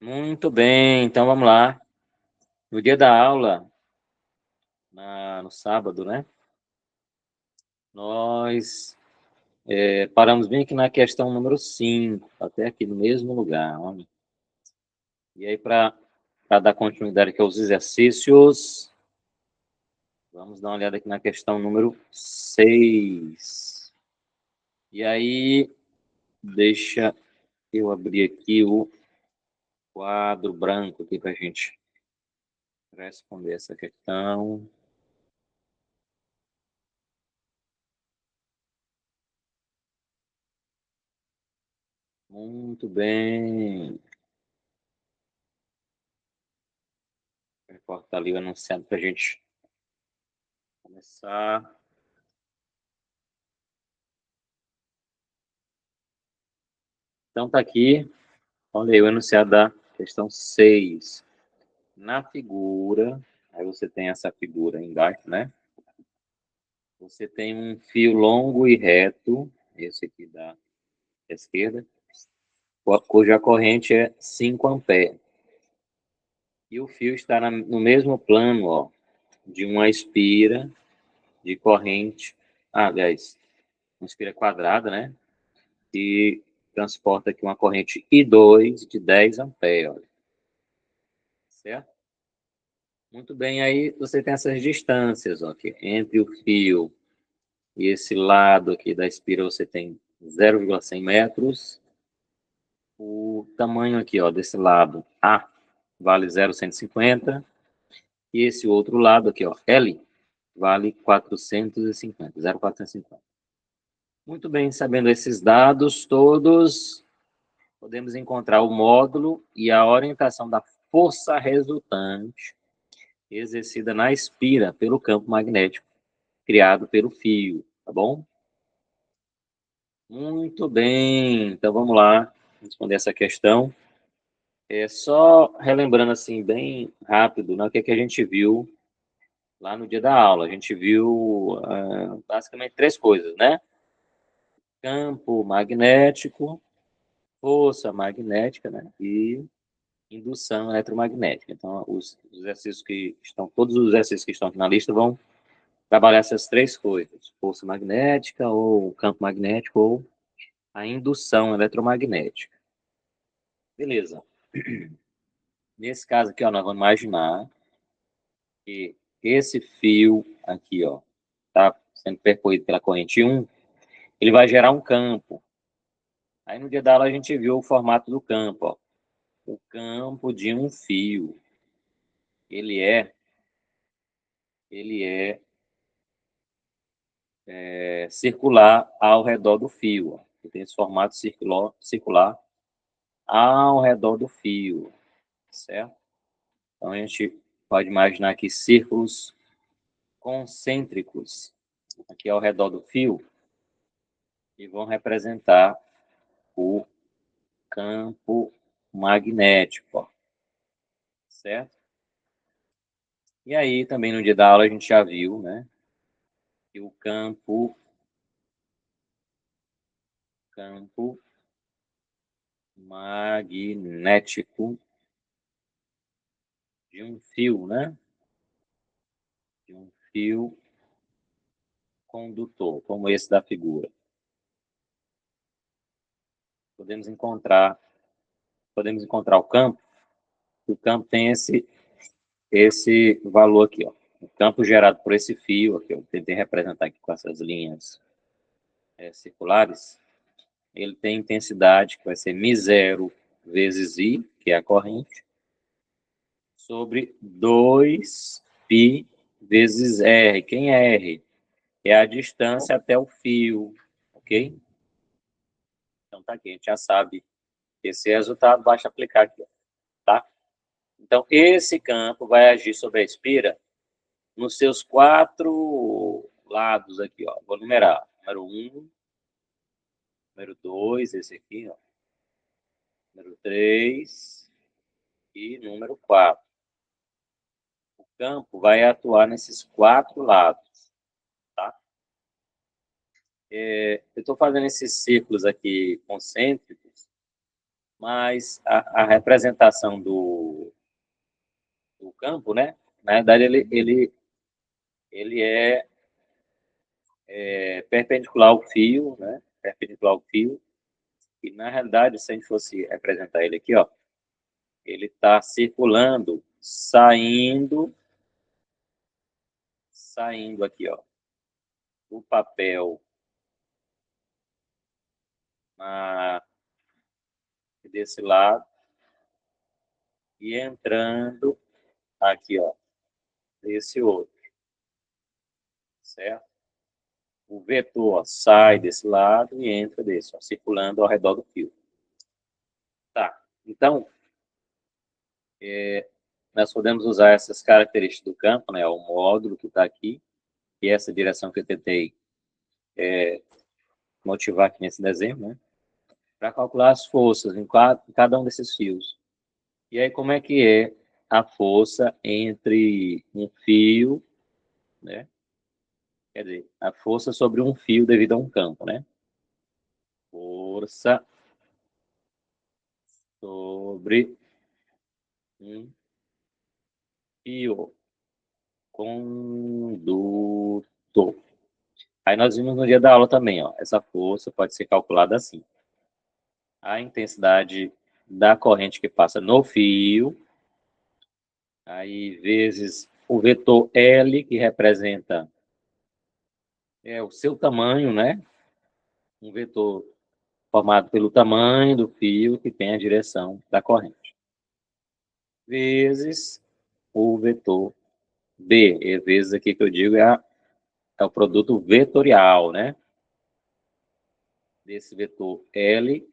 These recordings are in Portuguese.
Muito bem, então vamos lá. No dia da aula, no sábado, né? Nós paramos bem aqui na questão número 5, até aqui no mesmo lugar. Olha. E aí, para dar continuidade aqui aos exercícios, vamos dar uma olhada aqui na questão número 6. E aí, deixa eu abrir aqui o quadro branco aqui para a gente responder essa questão. Muito bem. Vou cortar ali o anunciado para a gente começar. Então, tá aqui, olha aí o enunciado da questão 6. Na figura, aí você tem essa figura embaixo, né? Você tem um fio longo e reto, esse aqui da esquerda, cuja corrente é 5 amperes. E o fio está no mesmo plano, ó, de uma espira de corrente, aliás, uma espira quadrada, né? Que transporta aqui uma corrente I2 de 10 amperes, olha. Certo? Muito bem, aí você tem essas distâncias, ó, aqui, entre o fio e esse lado aqui da espira você tem 0,100 metros. O tamanho aqui, ó, desse lado A vale 0,150 e esse outro lado aqui, ó, L, vale 450, 0,450. Muito bem, sabendo esses dados todos, podemos encontrar o módulo e a orientação da força resultante exercida na espira pelo campo magnético criado pelo fio, tá bom? Muito bem, então vamos lá responder essa questão. Só relembrando assim, bem rápido, né, o que, é que a gente viu lá no dia da aula. A gente viu basicamente 3 coisas, né? Campo magnético, força magnética, né? E indução eletromagnética. Então, os exercícios que estão, todos os exercícios que estão aqui na lista vão trabalhar essas 3 coisas: força magnética, ou campo magnético, ou a indução eletromagnética. Beleza. Nesse caso aqui, ó, nós vamos imaginar que esse fio aqui, ó, tá sendo percorrido pela corrente 1, ele vai gerar um campo. Aí no dia da aula a gente viu o formato do campo, ó. O campo de um fio, ele é circular ao redor do fio, ó. Ele tem esse formato circular ao redor do fio, certo? Então a gente pode imaginar aqui círculos concêntricos aqui ao redor do fio e vão representar o campo magnético, ó, certo? E aí também no dia da aula a gente já viu, né, que o campo magnético de um fio, né, de um fio condutor, como esse da figura. Podemos encontrar o campo tem esse valor aqui, ó. O campo gerado por esse fio aqui, eu tentei representar aqui com essas linhas circulares, ele tem intensidade que vai ser μ0 vezes I, que é a corrente, sobre 2π vezes R. Quem é R? É a distância até o fio, ok? Então tá aqui, a gente já sabe esse resultado, basta aplicar aqui, tá? Então, esse campo vai agir sobre a espira nos seus 4 lados aqui, ó. Vou numerar. Número 1, número 2, esse aqui, ó. Número 3 e número 4. O campo vai atuar nesses 4 lados, tá? Eu estou fazendo esses círculos aqui concêntricos mas a representação do campo, né? Na verdade, ele é perpendicular ao fio, né? Perpendicular ao fio. E, na realidade, se a gente fosse representar ele aqui, ó, ele está circulando, saindo aqui, ó, do papel desse lado e entrando aqui, ó, desse outro, certo? O vetor, ó, sai desse lado e entra desse, ó, circulando ao redor do fio. Tá, então, nós podemos usar essas características do campo, né, o módulo que está aqui, e essa direção que eu tentei motivar aqui nesse desenho, né, para calcular as forças em cada um desses fios. E aí, como é que é a força entre um fio, né? Quer dizer, a força sobre um fio devido a um campo, né? Força sobre um fio condutor. Aí nós vimos no dia da aula também, ó, essa força pode ser calculada assim. A intensidade da corrente que passa no fio, aí vezes o vetor L, que representa o seu tamanho, né? Um vetor formado pelo tamanho do fio que tem a direção da corrente. Vezes o vetor B. E vezes aqui que eu digo é o produto vetorial, né? Desse vetor L,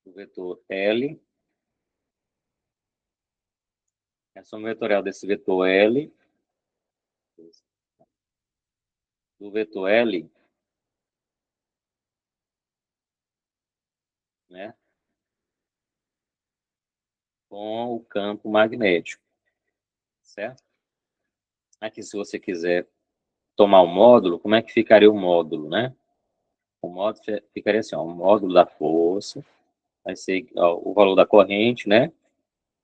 o vetor L, a soma vetorial desse vetor L, do vetor L, né? Com o campo magnético, certo? Aqui, se você quiser tomar o módulo, como é que ficaria o módulo, né? O módulo ficaria assim, ó, o módulo da força, vai ser ó, o valor da corrente, né?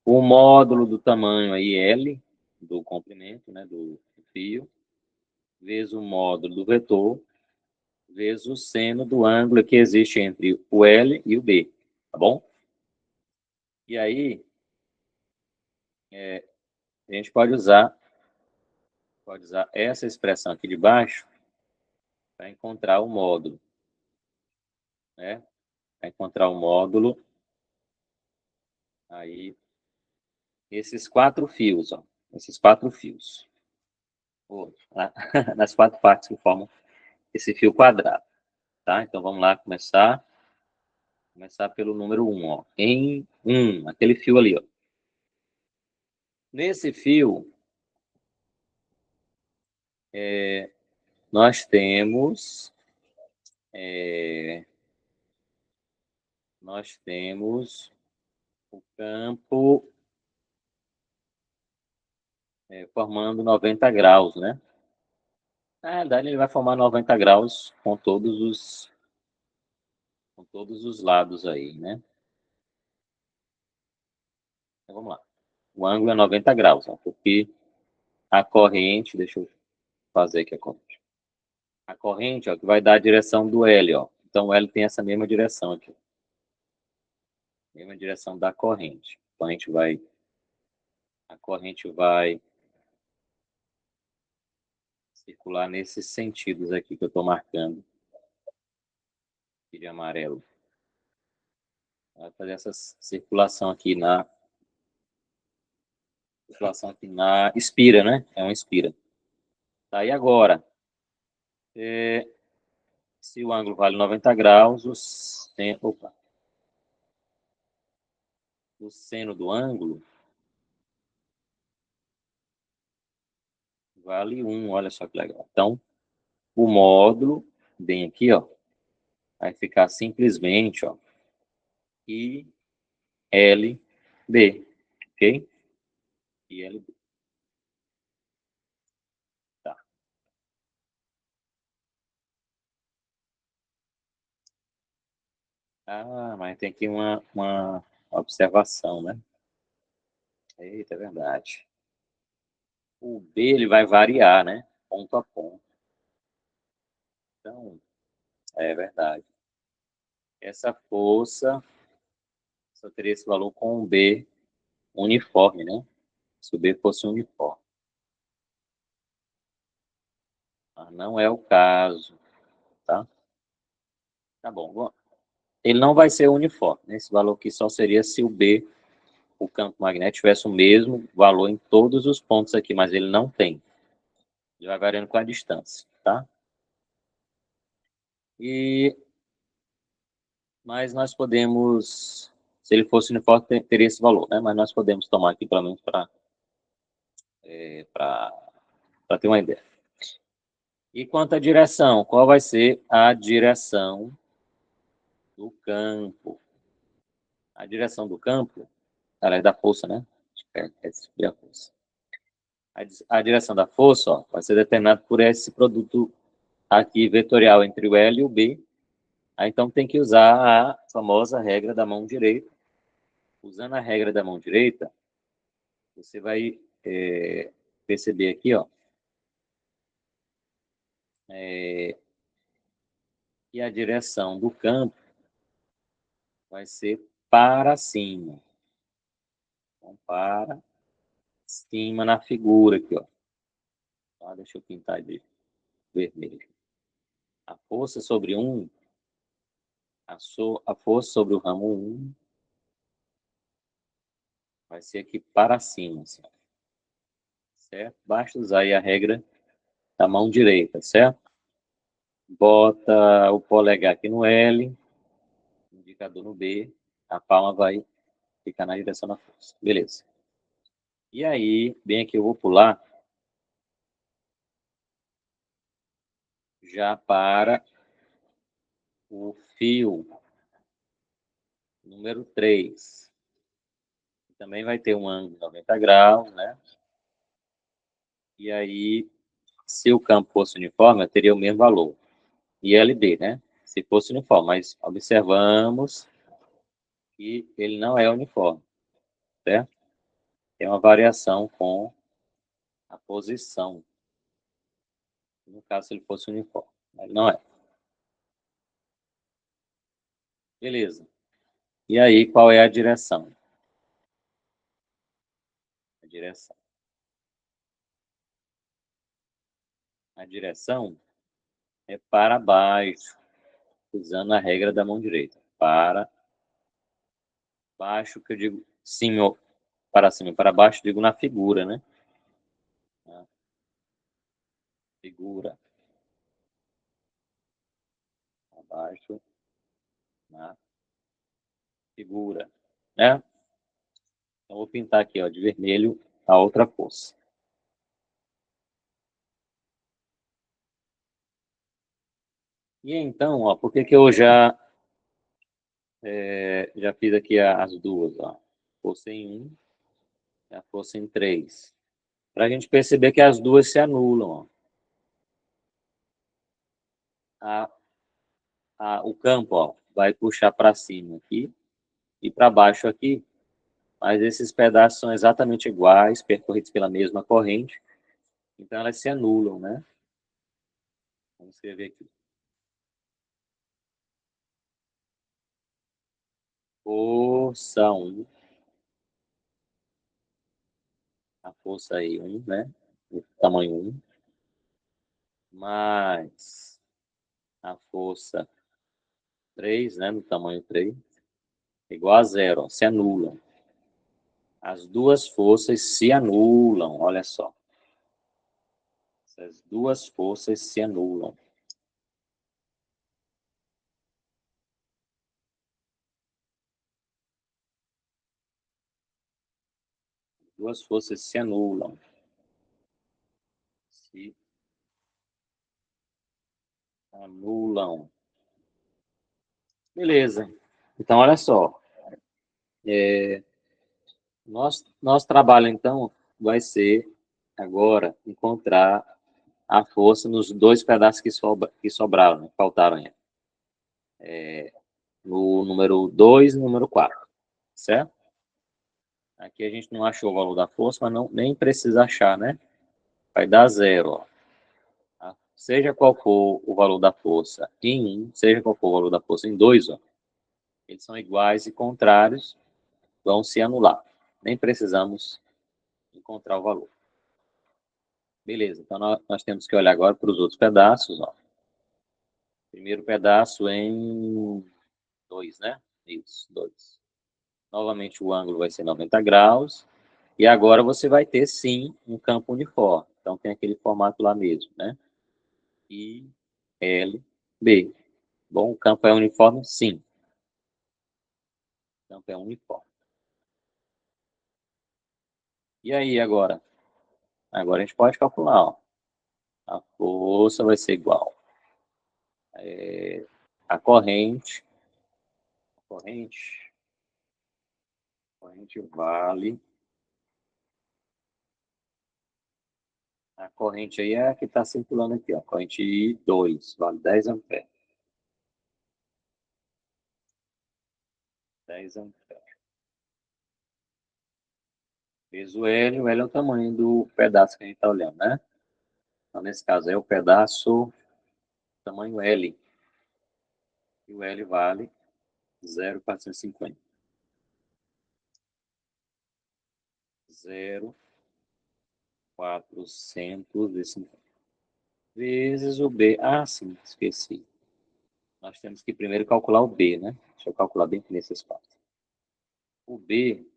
O módulo do tamanho aí, L, do comprimento, né, do fio, vezes o módulo do vetor, vezes o seno do ângulo que existe entre o L e o B, tá bom? E aí, a gente pode usar essa expressão aqui de baixo para encontrar o módulo, né? Para encontrar o módulo, aí, esses quatro fios, ó, esses quatro fios, nas quatro partes que formam esse fio quadrado, tá? Então, vamos lá começar pelo número 1, ó. Em 1, aquele fio ali, ó. Nesse fio, nós temos o campo formando 90 graus, né? Na realidade, ele vai formar 90 graus com todos os lados aí, né? Então, vamos lá. O ângulo é 90 graus, ó, porque a corrente, deixa eu fazer aqui a corrente. A corrente, ó, que vai dar a direção do L, ó. Então, o L tem essa mesma direção aqui. Mesma direção da corrente. Então, a corrente vai circular nesses sentidos aqui que eu estou marcando aqui de amarelo. Vai fazer essa circulação aqui na espira, né? É uma espira. Tá, e agora, se o ângulo vale 90 graus, o seno do ângulo vale 1, olha só que legal. Então, o módulo, bem aqui, ó, vai ficar simplesmente, ó, ILB, ok? ILB, tá. Ah, mas tem aqui uma observação, né? Eita, é verdade. O B ele vai variar, né? Ponto a ponto. Então, é verdade. Essa força só teria esse valor com o B uniforme, né? Se o B fosse uniforme. Mas não é o caso, tá? Tá bom. Ele não vai ser uniforme, né? Esse valor aqui só seria se o B, o campo magnético, tivesse o mesmo valor em todos os pontos aqui, mas ele não tem. Ele vai variando com a distância, tá? Mas nós podemos, se ele fosse uniforme, teria esse valor, né? Mas nós podemos tomar aqui, pelo menos, para ter uma ideia. E quanto à direção, qual vai ser a direção do campo? A direção do campo, ela é da força, né? É subir a força. A direção da força, ó, vai ser determinada por esse produto aqui vetorial entre o L e o B. Aí, então tem que usar a famosa regra da mão direita. Usando a regra da mão direita, você vai perceber aqui, ó, que a direção do campo vai ser para cima. Então, para cima na figura aqui, ó. Tá, deixa eu pintar de vermelho. A força sobre a força sobre o ramo 1 vai ser aqui para cima, assim, certo? Basta usar aí a regra da mão direita, certo? Bota o polegar aqui no L, indicador no B, a palma vai ficar na direção da força. Beleza. E aí, bem aqui eu vou pular já para o fio número 3. Também vai ter um ângulo de 90 graus, né? E aí, se o campo fosse uniforme, eu teria o mesmo valor. ILB, né? Se fosse uniforme, mas observamos que ele não é uniforme, certo? Tem uma variação com a posição. No caso, se ele fosse uniforme. Mas não é. Beleza. E aí, qual é a direção? A direção. A direção é para baixo, usando a regra da mão direita. Para baixo, que eu digo cima, para cima e para baixo, digo na figura, né? Na figura. Abaixo, na figura, né? Então, vou pintar aqui, ó, de vermelho a outra força. E então, ó, por que que eu já fiz aqui as duas, ó? Força em 1 e a força em 3. Para a gente perceber que as duas se anulam, ó. O campo, ó, vai puxar para cima aqui e para baixo aqui, mas esses pedaços são exatamente iguais, percorridos pela mesma corrente, então elas se anulam, né? Vamos escrever aqui. Força 1, a força aí 1, né? O tamanho 1, mais a força 3, né? No tamanho 3, igual a zero, ó, se anulam. As duas forças se anulam, olha só. Essas duas forças se anulam. Duas forças se anulam. Se anulam. Beleza. Então, olha só. Nosso trabalho, então, vai ser agora encontrar a força nos dois pedaços que sobraram, né? Faltaram ainda. no número 2 e no número 4, certo? Aqui a gente não achou o valor da força, mas não, nem precisa achar, né? Vai dar 0, ó. Tá? Seja qual for o valor da força em 1, seja qual for o valor da força em 2, ó, eles são iguais e contrários, vão se anular. Nem precisamos encontrar o valor. Beleza, então nós temos que olhar agora para os outros pedaços, ó. Primeiro pedaço em 2, né? Isso, 2. Novamente o ângulo vai ser 90 graus. E agora você vai ter, sim, um campo uniforme. Então tem aquele formato lá mesmo, né? I, L, B. Bom, o campo é uniforme? Sim. O campo é uniforme. E aí, agora? Agora a gente pode calcular, ó. A força vai ser igual. A corrente vale. A corrente aí é a que está circulando aqui, ó. Corrente I2, vale 10 amperes. 10 amperes. Peso L, o L é o tamanho do pedaço que a gente está olhando, né? Então, nesse caso, é o pedaço tamanho L. E o L vale 0,450. 0,450 vezes o B. Ah, sim, esqueci. Nós temos que primeiro calcular o B, né? Deixa eu calcular bem aqui nesse espaço. O B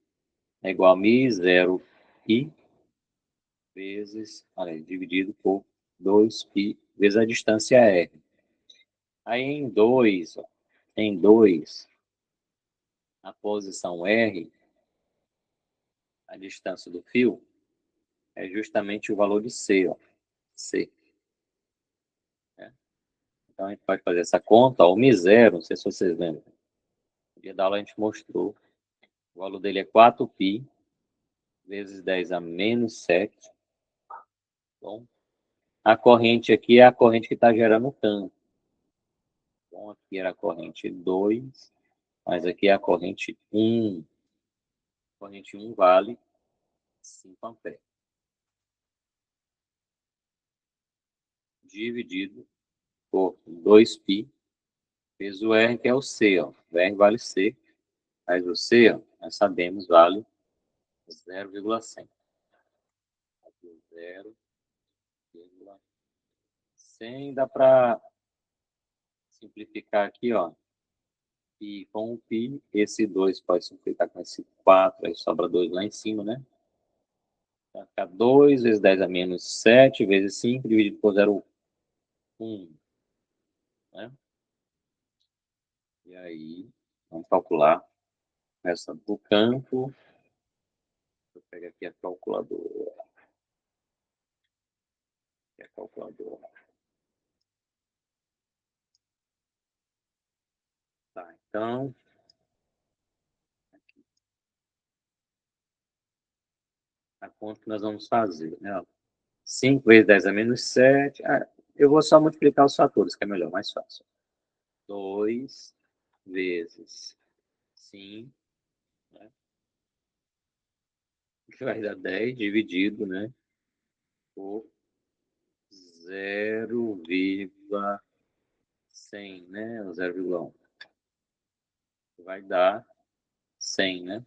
é igual a μ0i vezes, olha, dividido por 2π vezes a distância R. Aí em 2, a posição R, a distância do fio, é justamente o valor de C, ó. C. Né? Então a gente pode fazer essa conta, ó, o μ0, não sei se vocês lembram. No dia da aula a gente mostrou. O valor dele é 4π vezes 10 a menos 7. Bom, a corrente aqui é a corrente que está gerando o campo. Então aqui era a corrente 2, mas aqui é a corrente 1. A corrente 1 vale 5 amperes. Dividido por 2π vezes o R, que é o C. Ó. O R vale C, mas o C, ó, nós sabemos, vale 0,100. 0,100 dá para simplificar aqui, ó. E com o π, esse 2 pode simplificar com esse 4, aí sobra 2 lá em cima, né? Vai ficar 2 vezes 10 a menos 7 vezes 5 dividido por 0,1. Né? E aí, vamos calcular essa do campo. Vou pegar aqui a calculadora. Aqui a calculadora. Tá, então, aqui, a conta que nós vamos fazer, né? 5 vezes 10 a menos 7. Ah, eu vou só multiplicar os fatores, que é melhor, mais fácil. 2 vezes 5, né? Que vai dar 10 dividido, né? Por 0,100, né? Ou 0,1. Vai dar 100, né?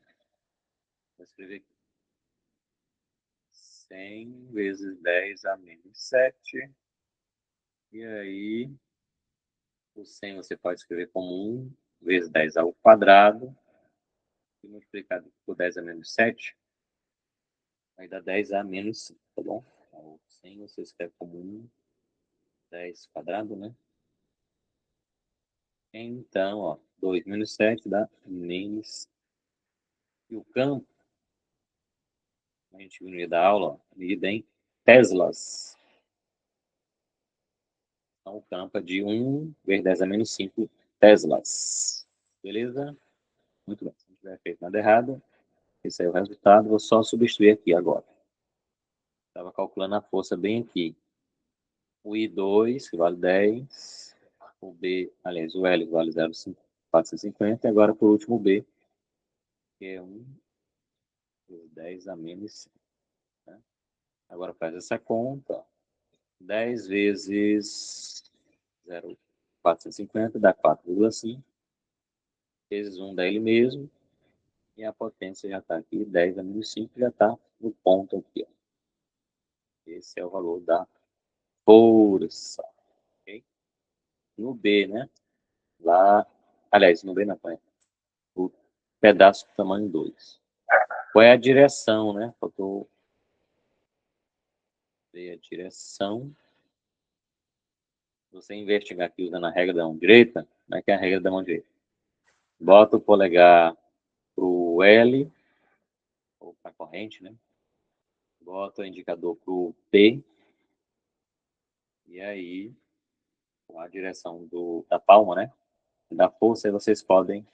Vou escrever aqui. 100 vezes 10 a menos 7. E aí, o 100 você pode escrever como 1 vezes 10 ao quadrado. E multiplicado por 10 a menos 7, vai dar 10 a menos 5, tá bom? Então, 100 você escreve como 1, 10 quadrado, né? Então, ó, 2 menos 7 dá menos. E o campo, a gente viu no dia da aula, ó, medida em teslas. Então, o campo é de 1 vezes 10 a menos 5 teslas. Beleza? Muito bem. Se não tiver feito nada errado, esse aí é o resultado. Vou só substituir aqui agora. Estava calculando a força bem aqui. O I2, que vale 10. O B, aliás, o L vale 0,5. 450, e agora por último B, que é 1 vezes 10 a menos 5. Né? Agora faz essa conta. 10 vezes 0,450 dá 4,5. Vezes 1 dá ele mesmo. E a potência já está aqui, 10 a menos 5, já está no ponto aqui. Ó. Esse é o valor da força. Okay? No B, né? Lá, aliás, no B não, o pedaço do tamanho 2. Qual é a direção, né? Faltou ver a direção. Você investigar aqui usando a regra da mão direita, como é que é a regra da mão direita? Bota o polegar para o L, ou para a corrente, né? Bota o indicador para o P, e aí, com a direção da palma, né? Da força, aí vocês podem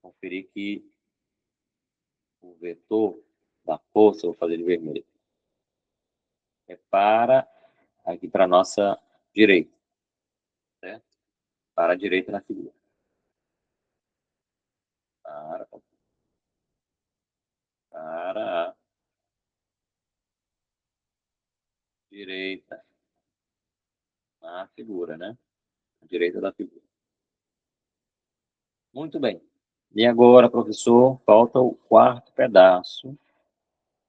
conferir que o vetor da força, vou fazer de vermelho, é para aqui para a nossa direita, certo? Para a direita na figura. Para a direita na figura, né? A direita da figura. Muito bem. E agora, professor, falta o quarto pedaço,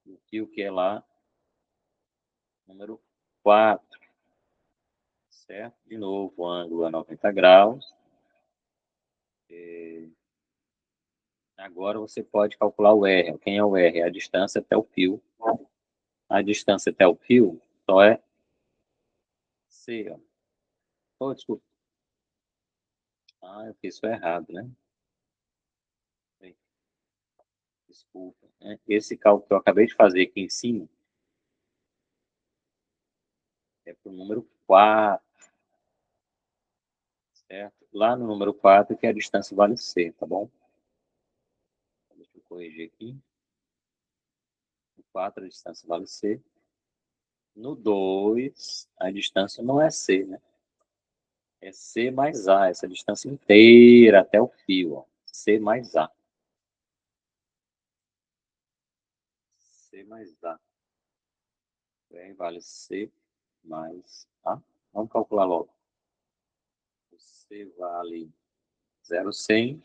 o que é lá, número 4, certo? De novo, o ângulo a 90 graus. Agora você pode calcular o R. Quem é o R? A distância até o fio. A distância até o fio só é C. Ó. Oh, desculpa. Eu fiz isso errado, né? Desculpa. Esse cálculo que eu acabei de fazer aqui em cima é para o número 4, certo? Lá no número 4 que a distância vale C, tá bom? Deixa eu corrigir aqui. No 4 a distância vale C. No 2 a distância não é C, né? É C mais A, essa distância inteira até o fio, ó. C mais A. C mais A. R vale C mais A. Vamos calcular logo. O C vale 0,100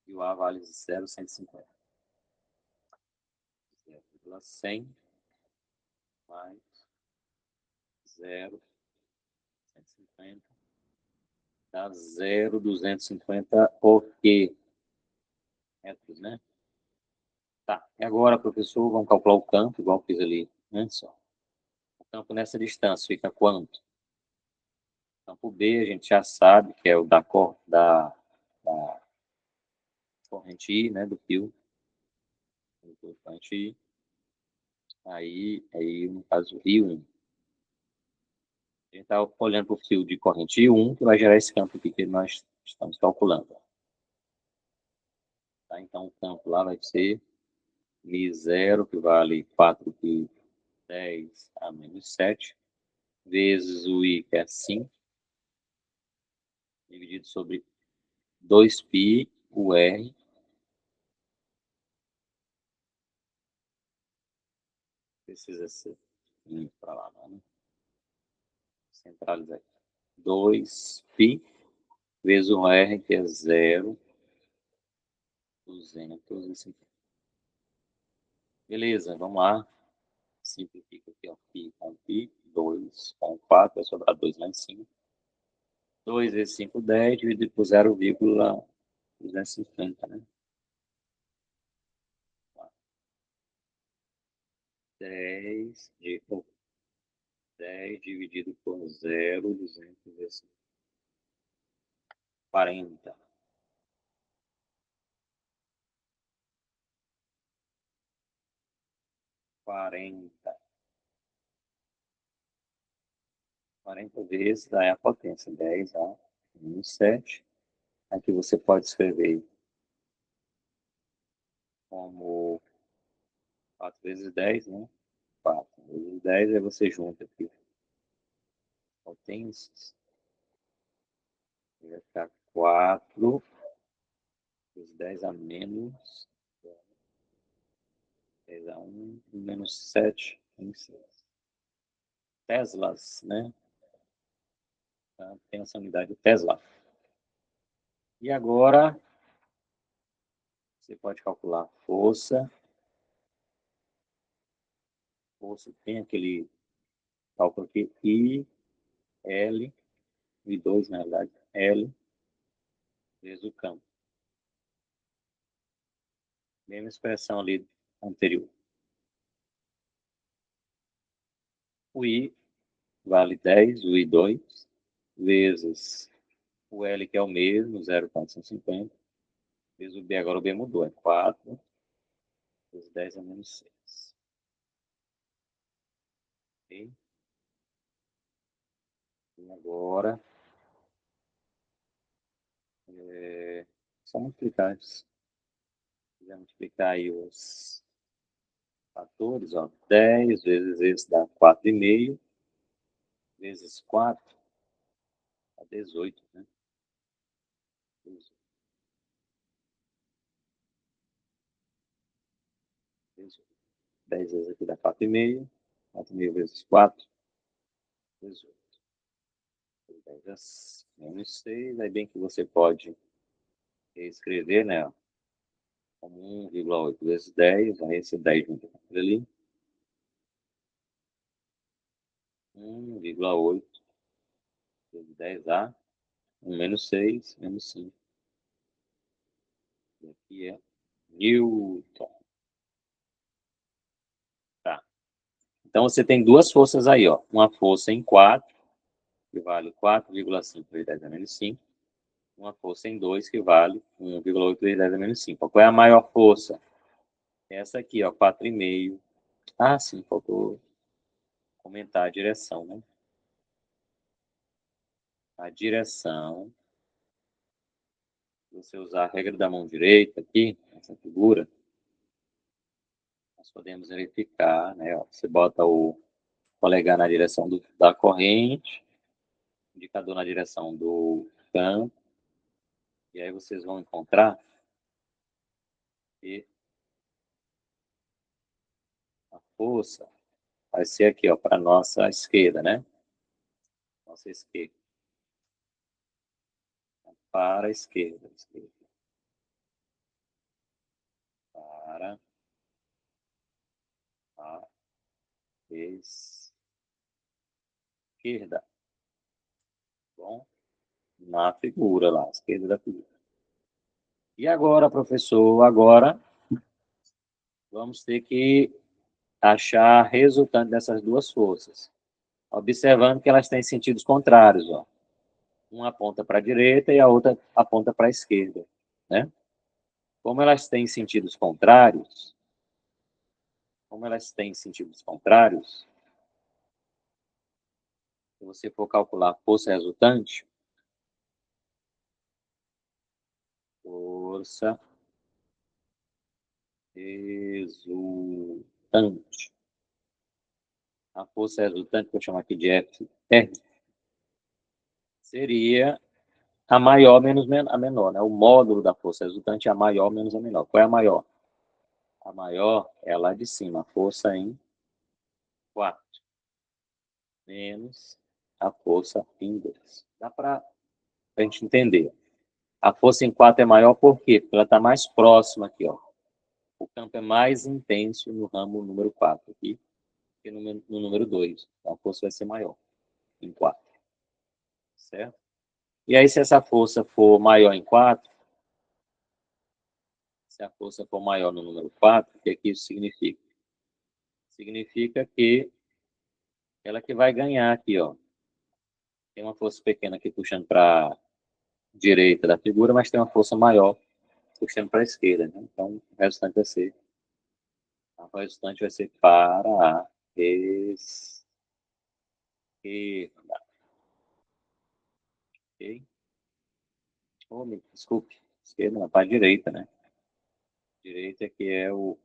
e o A vale 0,150. 0,100 mais 0,150 dá 0,250 ok. Metros, né? Tá. E agora, professor, vamos calcular o campo, igual fiz ali antes. Ó. O campo nessa distância fica quanto? Campo B, a gente já sabe que é o da corrente I, né? Do fio. Corrente I. Aí, no caso, I1. A gente está olhando para o fio de corrente I1, que vai gerar esse campo aqui que nós estamos calculando. Tá? Então, o campo lá vai ser Mi0, que vale 4 pi 10 a menos 7, vezes o I, que é 5, dividido sobre 2π, o R, precisa ser para lá, não, né? Centralizar aqui. 2π vezes o R, que é 0,250. Beleza, vamos lá. Simplifica aqui, ó. Π com π, 2 com 4, vai sobrar 2 lá em cima. 2 vezes 5, 10, dividido por 0,250, né? 10 dividido por 0,250. 40. 40 vezes dá a potência, 10 a menos 7. Aqui você pode escrever como 4 vezes 10, né? 4 vezes 10, aí você junta aqui potências. Vai ficar 4 vezes 10 a menos 10 a 1, menos 7, menos 6. Teslas, né? Tá? Tem essa unidade Tesla. E agora, você pode calcular força. Força tem aquele cálculo aqui, I, L, I2, na realidade, L, vezes o campo. Mesma expressão ali anterior. O I vale 10, o I2, vezes o L, que é o mesmo, 0,150, vezes o B, agora o B mudou, é 4, vezes 10 a menos 6. Ok? E agora, só multiplicar isso. Se quiser multiplicar aí os fatores, ó, 10 vezes esse dá 4,5, vezes 4 dá 18, né? 18, 18. 10 vezes aqui dá 4,5, 4,5 vezes 4, 18. 10 menos 6, aí bem que você pode escrever, né? Como 1,8 vezes 10, aí esse 10 junto com aquilo ali. 1,8 vezes 10 dá 1 menos 6, menos 5. E aqui é Newton. Tá. Então você tem duas forças aí, ó. Uma força em 4, que vale 4,5 vezes 10 a menos 5. Uma força em 2, que vale 1,8 vezes 10 a menos 5. Qual é a maior força? Essa aqui, ó, 4,5. Ah, sim, faltou comentar a direção, né? A direção, se você usar a regra da mão direita aqui, essa figura, nós podemos verificar, né? Ó, você bota o polegar na direção da corrente, indicador na direção do campo, e aí vocês vão encontrar que a força vai ser aqui, ó, para a nossa esquerda, né? Nossa esquerda. Para a esquerda. Esquerda. Para a esquerda. Bom, na figura lá, à esquerda da figura. E agora, professor, agora vamos ter que achar a resultante dessas duas forças. Observando que elas têm sentidos contrários, ó. Uma aponta para a direita e a outra aponta para a esquerda, né? Como elas têm sentidos contrários, se você for calcular a força resultante, força resultante. A força resultante, que eu chamo aqui de FR, seria a maior menos a menor, né? O módulo da força resultante é a maior menos a menor. Qual é a maior? A maior é lá de cima, a força em 4, menos a força em 2. Dá para a gente entender. A força em 4 é maior por quê? Porque ela está mais próxima aqui, ó. O campo é mais intenso no ramo número 4 aqui, que no número 2. Então a força vai ser maior em 4. Certo? E aí, se essa força for maior em 4, se a força for maior no número 4, o que é que isso significa? Significa que ela que vai ganhar aqui, ó. Tem uma força pequena aqui puxando para a direita da figura, mas tem uma força maior puxando para a esquerda, né? Então, o resultante vai ser para a esquerda. Ok? Oh, desculpe, esquerda, não, para a direita, né? Direita que é o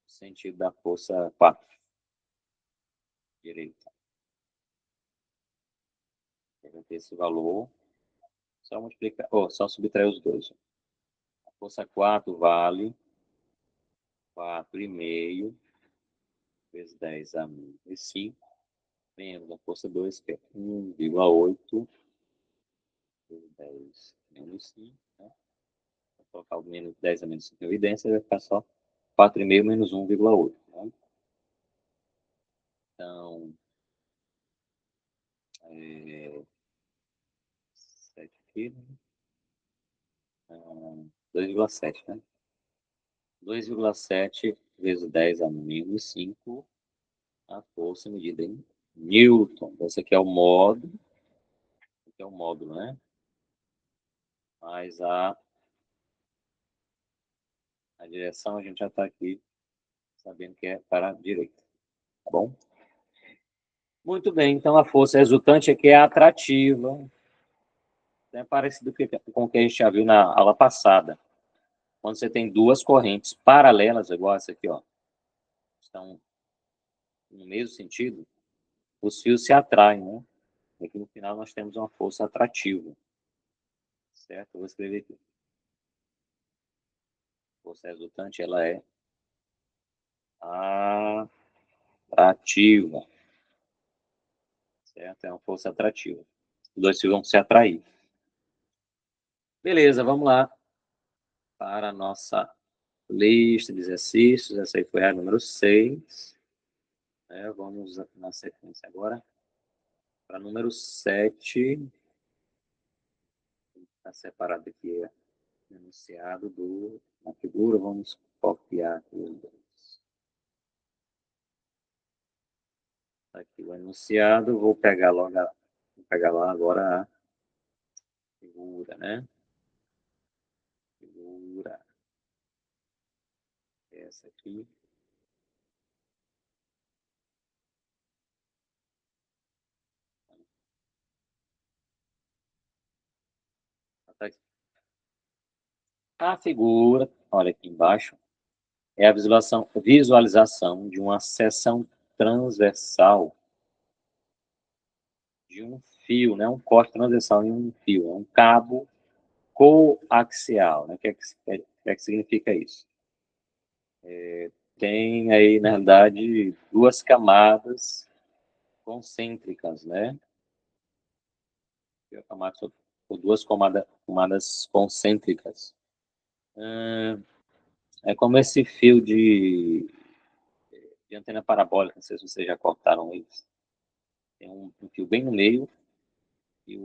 sentido da força 4. Direita. Vai ter esse valor. Só multiplicar, só subtrair os dois. A força 4 vale 4,5 vezes 10 a menos 5, menos a força 2, que é 1,8 vezes 10 menos 5. Né? Vou colocar o menos 10 a menos 5 em evidência, vai ficar só 4,5 menos 1,8. Né? Então, 7 aqui, né? 2,7, né? 2,7 vezes 10 a menos 5, a força medida em Newton. Esse aqui é o módulo, aqui é o módulo, né? Mas a direção a gente já está aqui sabendo que é para a direita, tá bom? Muito bem, então a força resultante aqui é atrativa, é parecido com o que a gente já viu na aula passada. Quando você tem duas correntes paralelas, igual essa aqui, ó, estão no mesmo sentido, os fios se atraem, né? E aqui no final nós temos uma força atrativa, certo? Eu vou escrever aqui. A força resultante, ela é atrativa, certo? É uma força atrativa. Os dois fios vão se atrair. Beleza, vamos lá para a nossa lista de exercícios. Essa aí foi a número 6. Vamos na sequência agora para número 7. Está separado aqui o enunciado na figura. Vamos copiar aqui os dois. Tá aqui o enunciado. Vou pegar lá agora a figura, né? Figura. Essa aqui. Tá aqui. A figura, olha aqui embaixo, é a visualização de uma seção transversal de um fio, né? Um corte transversal em um fio, é um cabo coaxial, né? O que significa isso? Tem aí, na realidade, duas camadas concêntricas, né? Ou duas camadas concêntricas. É como esse fio de antena parabólica, não sei se vocês já cortaram eles. Tem um fio bem no meio e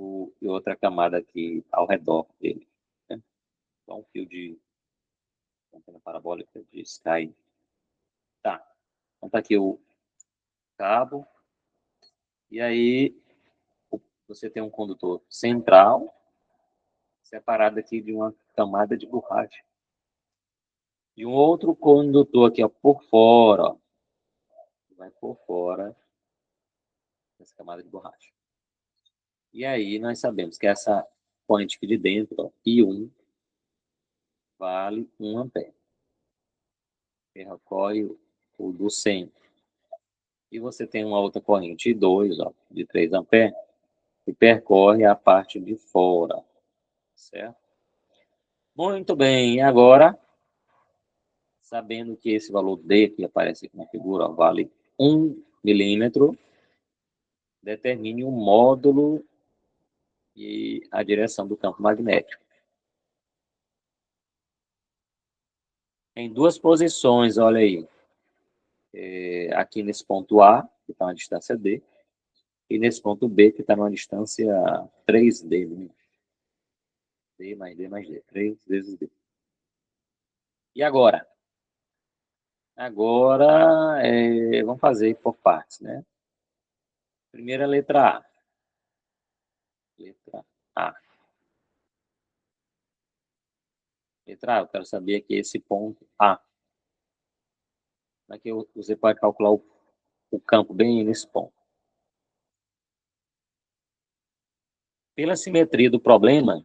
outra camada aqui ao redor dele. Né? Então, um fio de antena parabólica de Sky. Tá. Então, tá aqui o cabo. E aí, você tem um condutor central, separado aqui de uma camada de borracha. E um outro condutor aqui, ó, por fora, ó, vai por fora dessa camada de borracha. E aí, nós sabemos que essa corrente aqui de dentro, ó, I1, vale 1 ampere. Percorre o do centro. E você tem uma outra corrente I2, ó, de 3 amperes, que percorre a parte de fora, certo? Muito bem, e agora, sabendo que esse valor D que aparece aqui na figura, ó, vale 1 milímetro, determine o módulo e a direção do campo magnético. Em duas posições, olha aí, aqui nesse ponto A, que está na distância D, e nesse ponto B, que está numa distância 3D, né? D mais D mais D, 3 vezes D. E agora? Agora, vamos fazer por partes, né? Primeira letra A. Letra A. Letra A, eu quero saber aqui esse ponto A. Aqui você pode calcular o campo bem nesse ponto. Pela simetria do problema,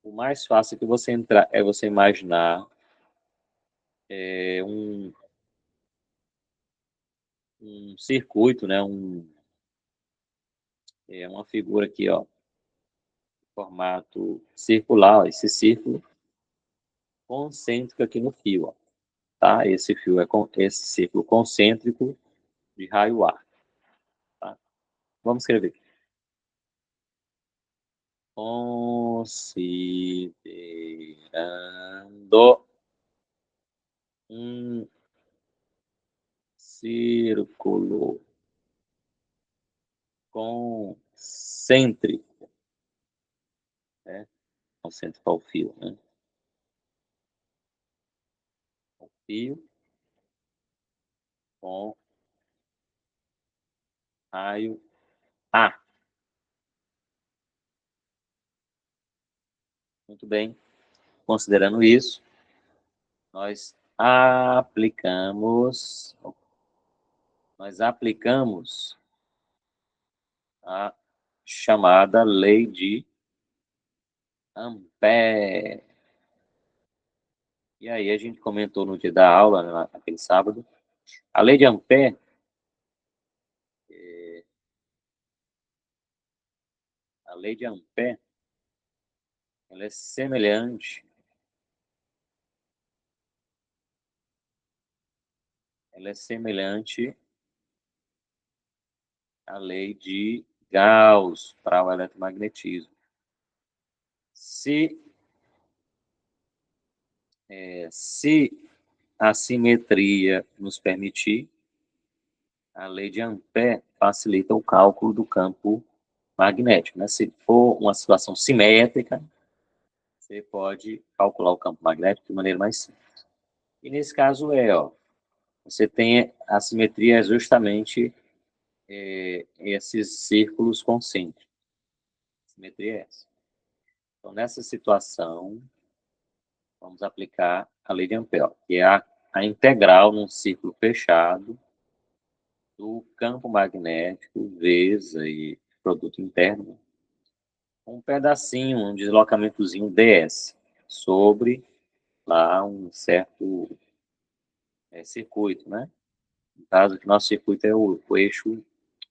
o mais fácil que você entrar é você imaginar um circuito, né? Uma figura aqui, ó, formato circular, ó, esse círculo concêntrico aqui no fio, ó, tá? Esse fio é esse círculo concêntrico de raio A, tá? Vamos escrever. Considerando um círculo concêntrico, né? Concêntrico ao fio, né? O fio com raio A. Muito bem. Considerando isso, nós aplicamos a chamada lei de Ampère. E aí a gente comentou no dia da aula, né, naquele sábado, a lei de Ampère a lei de Ampère, ela é semelhante à lei de Gauss para o eletromagnetismo. Se a simetria nos permitir, a lei de Ampère facilita o cálculo do campo magnético, né? Se for uma situação simétrica, você pode calcular o campo magnético de maneira mais simples. E nesse caso ó, você tem a simetria justamente esses círculos concêntricos. A simetria é essa. Então, nessa situação, vamos aplicar a lei de Ampère, que é a integral num círculo fechado do campo magnético vezes aí, produto interno, um pedacinho, um deslocamentozinho ds sobre lá um certo circuito, né? No caso que nosso circuito é o eixo,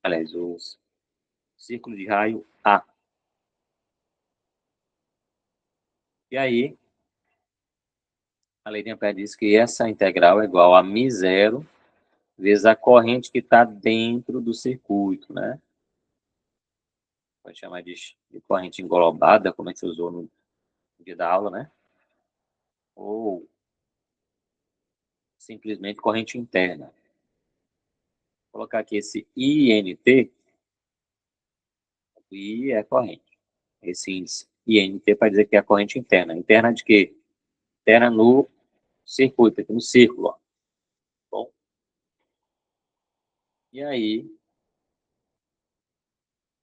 aliás, o círculo de raio A. E aí, a lei de Ampère diz que essa integral é igual a μ0 vezes a corrente que está dentro do circuito, né? Pode chamar de corrente englobada, como a gente usou no dia da aula, né? Ou simplesmente corrente interna. Vou colocar aqui esse INT, o I é corrente. Esse índice INT para dizer que é a corrente interna. Interna de quê? Interna no circuito, aqui no círculo, ó. Bom, e aí,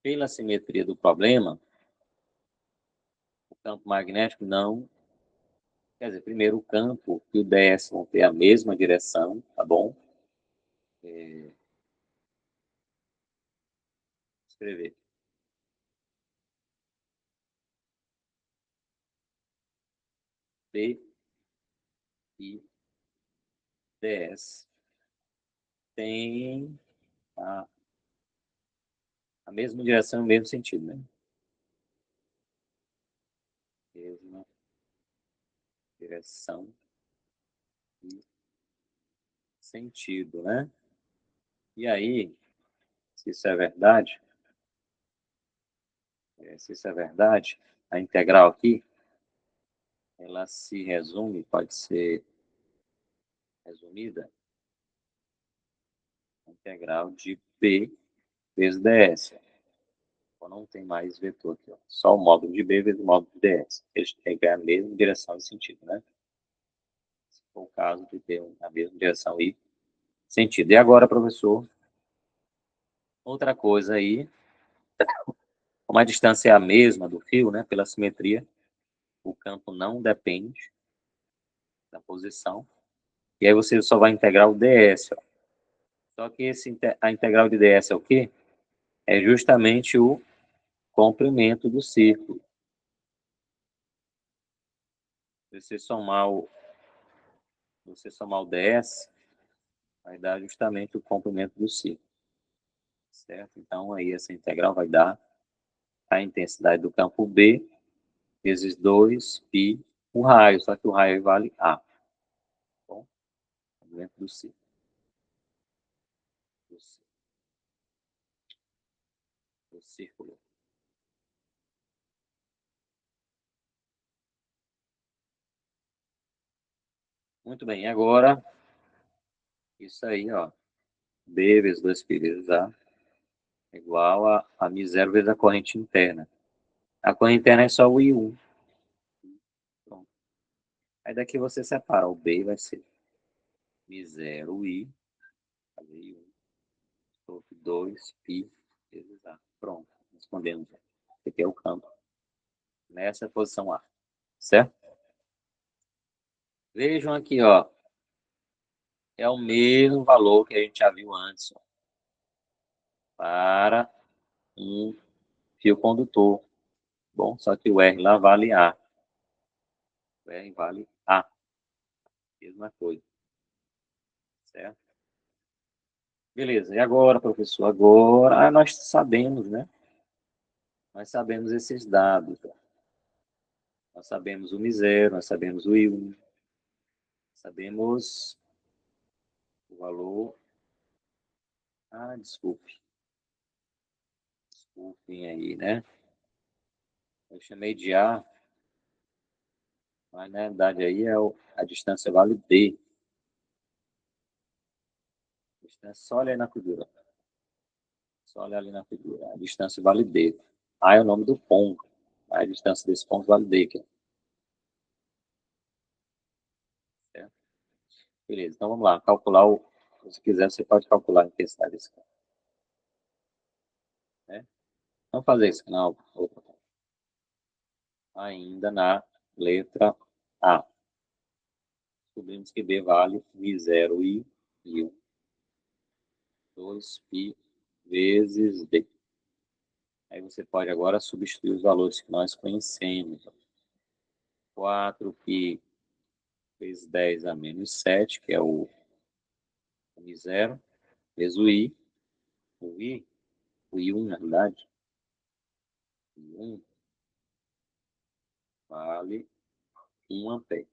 pela simetria do problema, o campo magnético não... Quer dizer, primeiro o campo e o DS vão ter a mesma direção, tá bom? Escrever. B e DS tem a mesma direção e o mesmo sentido, né? Mesma direção e sentido, né? E aí, se isso é verdade, a integral aqui, ela se resume, pode ser resumida, a integral de B vezes ds. Então, não tem mais vetor aqui, ó. Só o módulo de B vezes o módulo de ds. Eles têm a mesma direção e sentido, né? Se for o caso de ter a mesma direção e sentido. E agora, professor, outra coisa aí, como a distância é a mesma do fio, né, pela simetria, o campo não depende da posição. E aí você só vai integrar o ds. Ó. Só que a integral de ds é o quê? É justamente o comprimento do círculo. Se você somar o ds, vai dar justamente o comprimento do círculo. Certo? Então, aí essa integral vai dar a intensidade do campo B vezes 2π, o raio, só que o raio vale A. Bom, dentro do círculo. Do círculo. Muito bem, agora, isso aí, ó. B vezes 2π vezes A igual a μ0 vezes a corrente interna. A corrente interna é só o I1. Pronto. Aí daqui você separa. O B vai ser μ0 I, fazer I1, sobre 2π vezes A. Pronto, respondemos. Esse aqui é o campo. Nessa posição A. Certo? Vejam aqui, ó. É o mesmo valor que a gente já viu antes, ó, para um fio condutor. Bom, só que o R lá vale A. O R vale A. Mesma coisa. Certo? Beleza. E agora, professor? Agora nós sabemos, né? Nós sabemos esses dados. Ó. Nós sabemos o μ0, nós sabemos o I1. Sabemos o valor. Ah, desculpe. Desculpem aí, né? Eu chamei de A, mas na verdade aí é a distância vale D. A distância, só olha aí na figura. Só olha ali na figura. A distância vale D. A é o nome do ponto. A distância desse ponto vale D. Aqui. Certo? Beleza, então vamos lá. Calcular o. Se quiser, você pode calcular a intensidade desse campo. Né? Vamos fazer isso. Não, ainda na letra A. Descobrimos que B vale μ0 e 1. 2π vezes D. Aí você pode agora substituir os valores que nós conhecemos. 4π vezes 10 a menos 7, que é o μ0, vezes o I. O I1, na verdade. O I1 vale 1 ampere.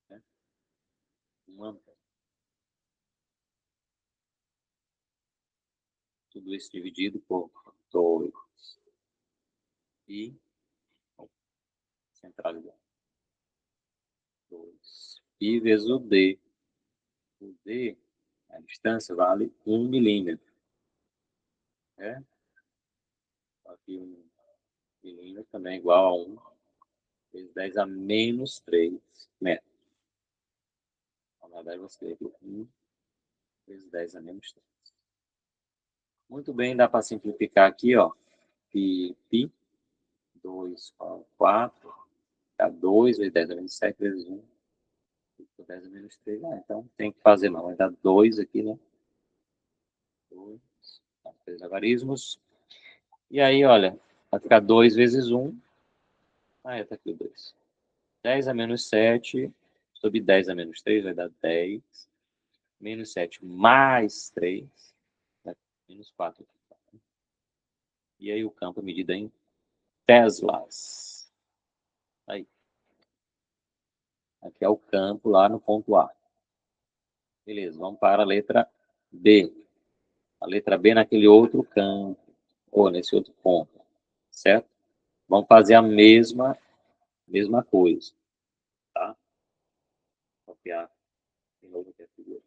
Né? 1 ampere. Tudo isso dividido por 2. E centralizado. 2π vezes o D. O D, a distância vale 1 milímetro. Né? Aqui 1 milímetro também é igual a 1 vezes 10 a menos 3 metros. Na verdade, eu escrevo 1 vezes 10 a menos 3. Muito bem, dá para simplificar aqui, ó. Π, 2, 4, dá 2 vezes 10 a menos 7 vezes 1. 10 a menos 3, então tem que fazer não, vai dar 2 aqui, né? 2, 3 algarismos. E aí, olha, vai ficar 2 vezes 1. Tá aqui o 2. 10 a menos 7 sobre 10 a menos 3 vai dar 10. Menos 7 mais 3, né? Menos 4. E aí o campo é medido em teslas. Aí. Aqui é o campo lá no ponto A. Beleza, vamos para a letra B. A letra B naquele outro campo, ou nesse outro ponto, certo? Vamos fazer a mesma coisa, tá? Copiar de novo aqui a figura.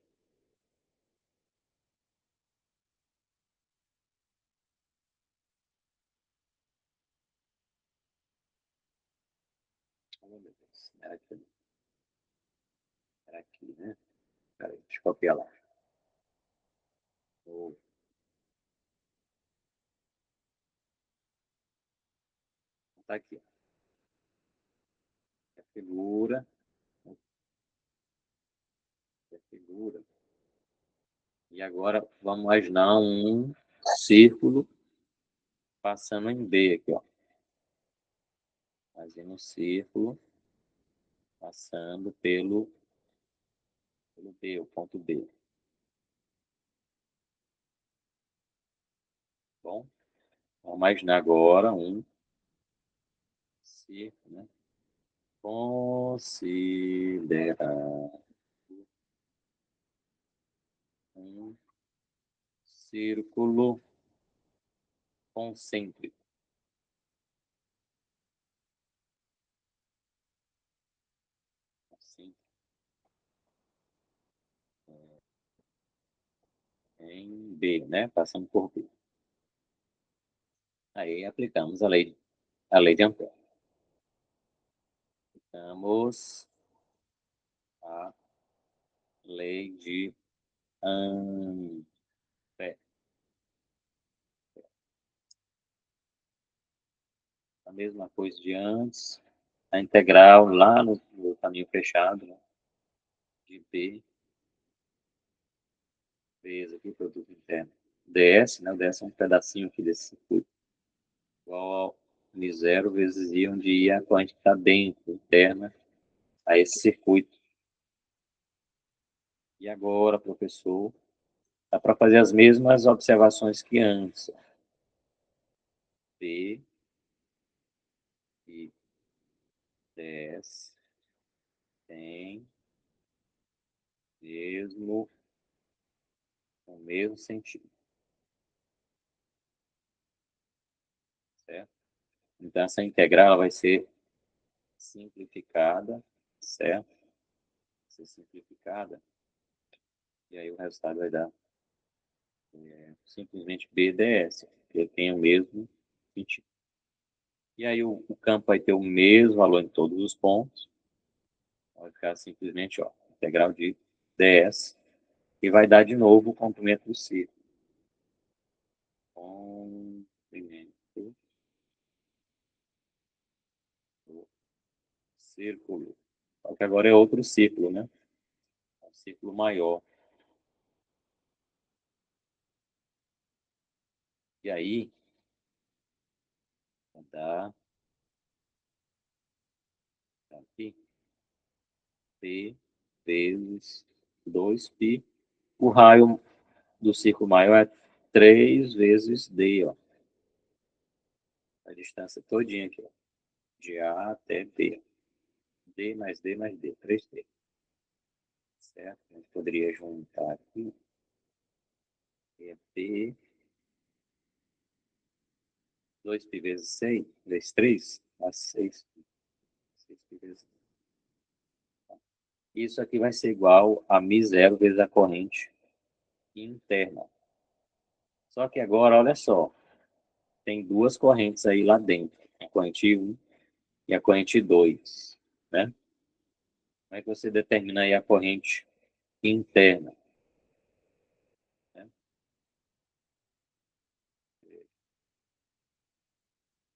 Oh, meu Deus, era aqui, né? Peraí, deixa eu copiar lá. Oh. Tá aqui. A figura. A figura. E agora vamos imaginar um círculo passando em B aqui, ó. Fazendo um círculo passando pelo B, o ponto B. Bom, vamos imaginar agora um círculo, né? Considerar um círculo concêntrico. Assim, em B, né? Passando por B. Aí aplicamos a lei de Ampère. Aplicamos a lei de Ampère. A mesma coisa de antes. A integral lá no caminho fechado, né? De B vezes aqui, produto interno. DS, né? O DS é um pedacinho aqui desse circuito. Igual ao M0 vezes I, onde I é a corrente que está dentro, interna, a esse circuito. E agora, professor, dá para fazer as mesmas observações que antes. B e DS tem o mesmo sentido, certo? Então, essa integral vai ser simplificada, certo? Vai ser simplificada, e aí o resultado vai dar simplesmente BDS, porque ele tem o mesmo sentido. E aí o campo vai ter o mesmo valor em todos os pontos, vai ficar simplesmente, ó, integral de ds, e vai dar de novo o comprimento do círculo. Comprimento do círculo. Só que agora é outro círculo, né? É um círculo maior. E aí, dá aqui, P vezes 2π. O raio do círculo maior é 3 vezes D, ó. A distância todinha aqui, ó. De A até B. D mais D mais D, 3D. Certo? A gente poderia juntar aqui. É P, 2π vezes 6, vezes 3, dá 6π. 6π vezes. Isso aqui vai ser igual a μ0 vezes a corrente interna. Só que agora, olha só, tem duas correntes aí lá dentro, a corrente 1 e a corrente 2, né? Como é que você determina aí a corrente interna? Né?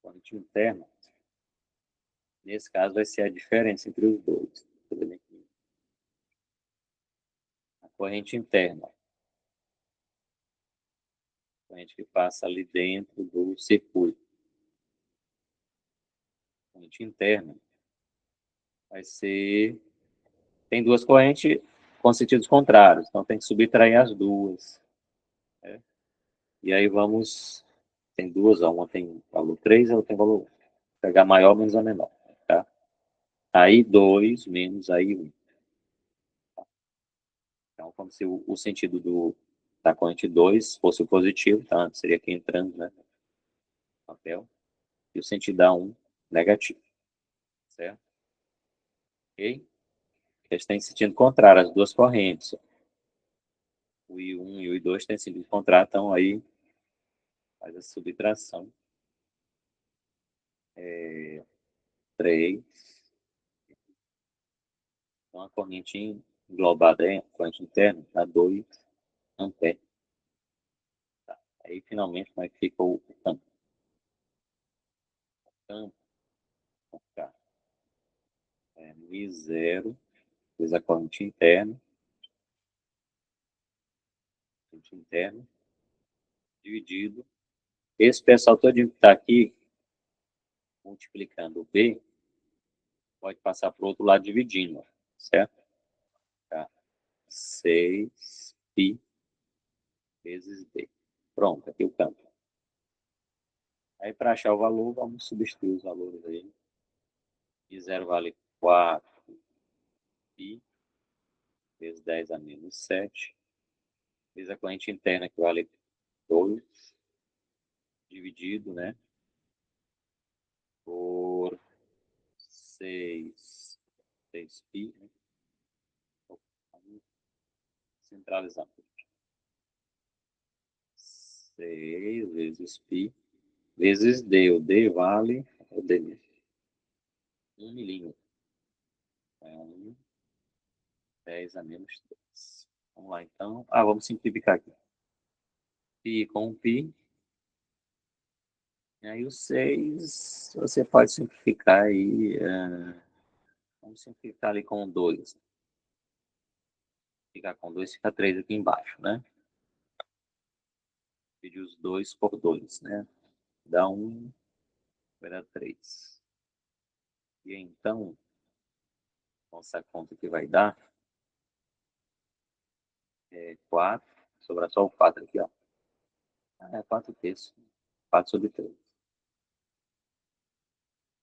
Corrente interna, nesse caso, vai ser a diferença entre os dois. A corrente interna, a corrente que passa ali dentro do circuito. A corrente interna vai ser... Tem duas correntes com sentidos contrários, então tem que subtrair as duas. Né? E aí vamos... Tem duas, ó, uma tem valor 3, a outra tem valor 1. Vou pegar maior menos a menor. Tá? Aí 2 menos aí 1. Então, como se o sentido da corrente 2 fosse o positivo, tá? Seria aqui entrando, né? Papel. E o sentido da 1, negativo. Certo? Ok? Eles têm sentido contrário, as duas correntes. O I1 e o I2 têm sentido contrário, então aí faz a subtração. 3. Então a corrente englobada é a corrente interna, dá 2 amperes. Tá. Aí finalmente como é que fica o campo? O campo vai ficar μ0 vezes a corrente interna, dividido. Esse pessoal todo que está aqui, multiplicando o B, pode passar para o outro lado dividindo, certo? Tá. 6π vezes B. Pronto, aqui o campo. Aí para achar o valor, vamos substituir os valores aí. I0 vale 4 π vezes 10 a menos 7, vezes a corrente interna, que vale 2, dividido, né, por 6 π, né? Centralizando. 6 vezes π vezes d. O d vale o d, 1 milímetro. Então, 10 a menos 3. Vamos lá, então. Vamos simplificar aqui. Π com π. E aí o 6, você pode simplificar aí. Vamos simplificar ali com 2. Ficar com 2, fica 3 aqui embaixo, né? Dividir os 2 por 2, né? Dá 1, vai dar 3. E então, nossa conta que vai dar é 4. Sobra só o 4 aqui, ó. É 4 terços. 4 sobre 3.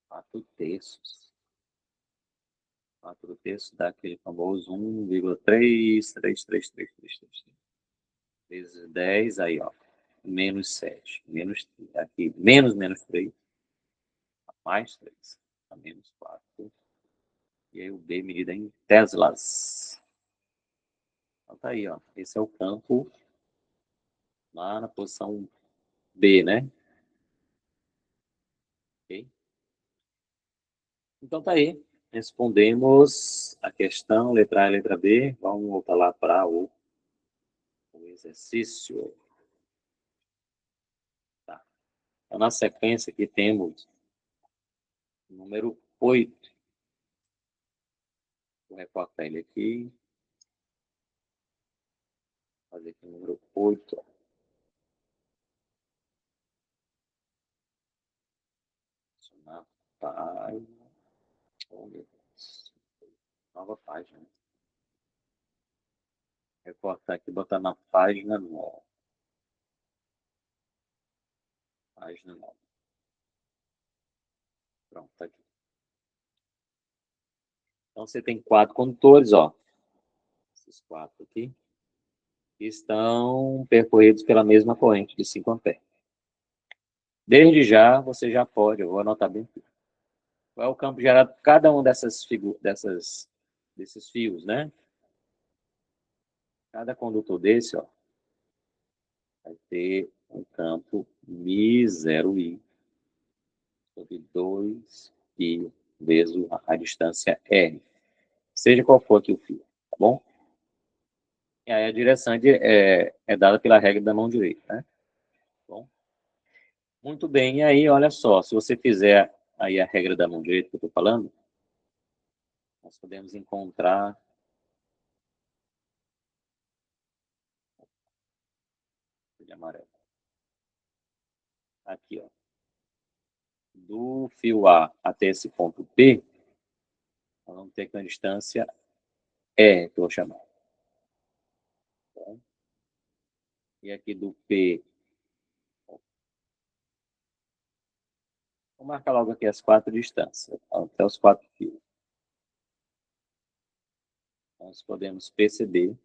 4 terços. 4 terços dá aquele famoso 1,33333. Vezes 10, aí, ó. Menos 7. Menos, aqui, menos 3. Mais 3. Menos 4. E aí o B medida em Teslas. Então tá aí, ó. Esse é o campo lá na posição B, né? Ok? Então tá aí. Respondemos a questão, letra A e letra B. Vamos voltar lá para o exercício. Tá. Então, na sequência aqui temos o número 8. Vou recortar ele aqui. Fazer aqui o número 8. Adicionar página. Oh, meu Deus. Nova página. Recortar aqui e botar na página 9. Página 9. Pronto, tá aqui. Então você tem 4 condutores, ó. Esses 4 aqui. Que estão percorridos pela mesma corrente de 5 amperes. Desde já, você já pode, eu vou anotar bem aqui. Qual é o campo gerado por cada um desses fios, né? Cada condutor desse, ó, vai ter um campo μ0i sobre 2i vezes a distância r. Seja qual for aqui o fio, tá bom? E aí a direção é dada pela regra da mão direita, né? Tá bom? Muito bem, e aí, olha só, se você fizer aí a regra da mão direita que eu estou falando, nós podemos encontrar de amarelo. Aqui, ó. Do fio A até esse ponto P, nós vamos ter aqui uma distância R, que eu vou chamar. Tá? E aqui do P, vou marcar logo aqui as 4 distâncias, até os 4 fios. Nós podemos perceber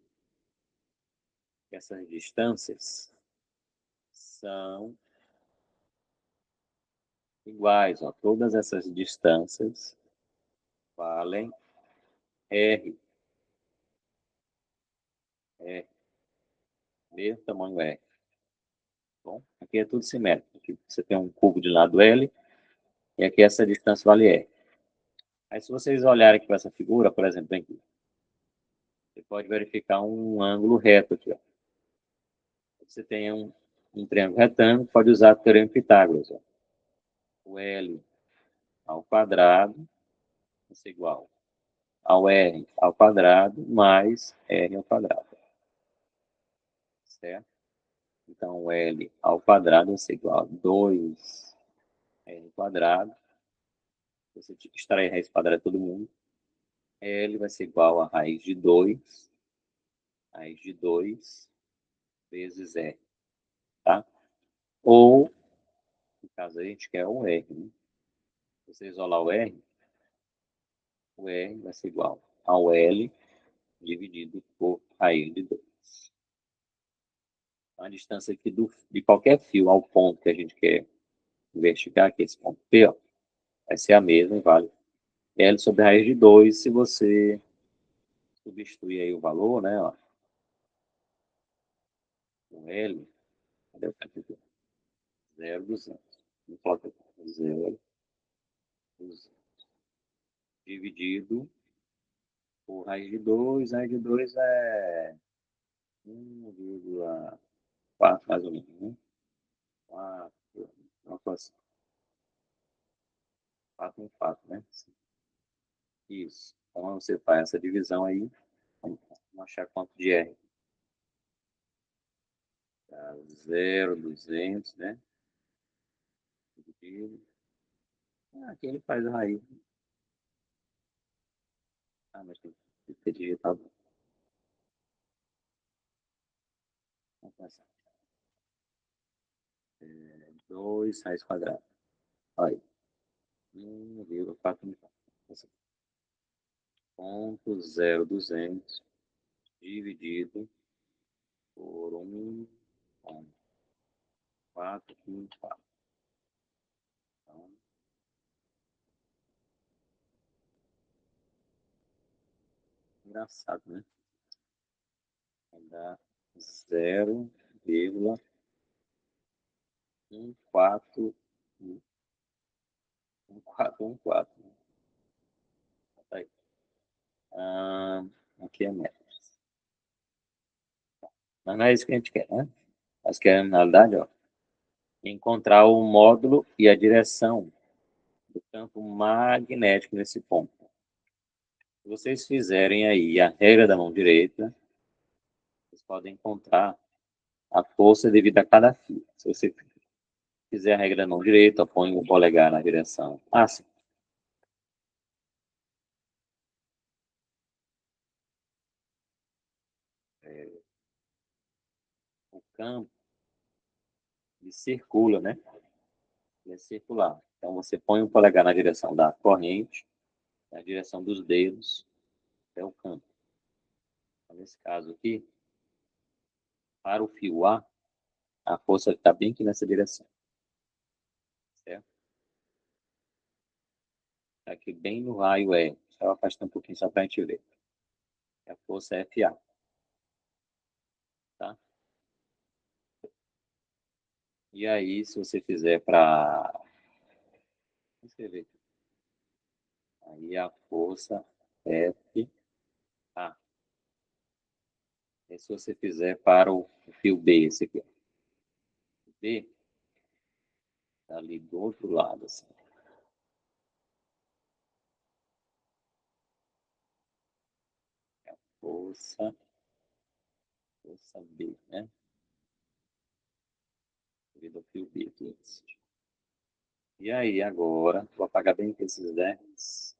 que essas distâncias são iguais, ó. Todas essas distâncias valem R. R. Mesmo tamanho R. Bom, aqui é tudo simétrico. Aqui você tem um cubo de lado L, e aqui essa distância vale R. Aí se vocês olharem aqui para essa figura, por exemplo, aqui, você pode verificar um ângulo reto aqui, ó. Você tem um triângulo retângulo, pode usar o teorema de Pitágoras, ó. O L ao quadrado vai ser igual ao R ao quadrado mais R ao quadrado. Certo? Então, o L ao quadrado vai ser igual a 2R ao quadrado. Se você extrair a raiz quadrada de todo mundo, L vai ser igual a raiz de 2 vezes R. Tá? Ou, no caso, a gente quer o R. Né? Se você isolar o R, o R vai ser igual ao L dividido por raiz de 2. A distância aqui de qualquer fio ao ponto que a gente quer investigar, que é esse ponto P, ó, vai ser a mesma, vale L sobre a raiz de 2, se você substituir aí o valor, né, ó, o L, cadê o aqui? 0,200. Vou colocar 0,200 dividido por raiz de 2. Raiz de 2 é 1,4 mais ou menos, né? 4, não posso, 4 em 4, né? Isso. Então você faz essa divisão aí, vamos achar quanto de R. Tá, 0,200, né? Dividido. Aqui ele faz a raiz. Mas tem que ter digitado. Vamos começar. 2 raiz quadrada. Olha aí. 1,4. Ponto 0,200 dividido por 1,454. Então, engraçado, né? Vai dar 0,1414. Tá aí. Aqui é metros. Mas não é isso que a gente quer, né? Nós queremos, na realidade, ó, encontrar o módulo e a direção do campo magnético nesse ponto. Se vocês fizerem aí a regra da mão direita, vocês podem encontrar a força devida a cada fio. Se você fizer a regra da mão direita, põe o polegar na direção máxima. O campo ele circula, né? Ele é circular. Então você põe o polegar na direção da corrente, na direção dos dedos, é o campo. Então, nesse caso aqui, para o fio a força está bem aqui nessa direção. Certo? Tá aqui bem no raio E. Só afastar um pouquinho só para a gente ver. A força é FA. Tá? E aí, se você fizer para escrever aqui, aí a força FA. E se você fizer para o fio B, esse aqui, ó. O B tá ali do outro lado, assim. É a força B, né? Devido ao fio B aqui. E aí, agora, vou apagar bem aqui esses 10.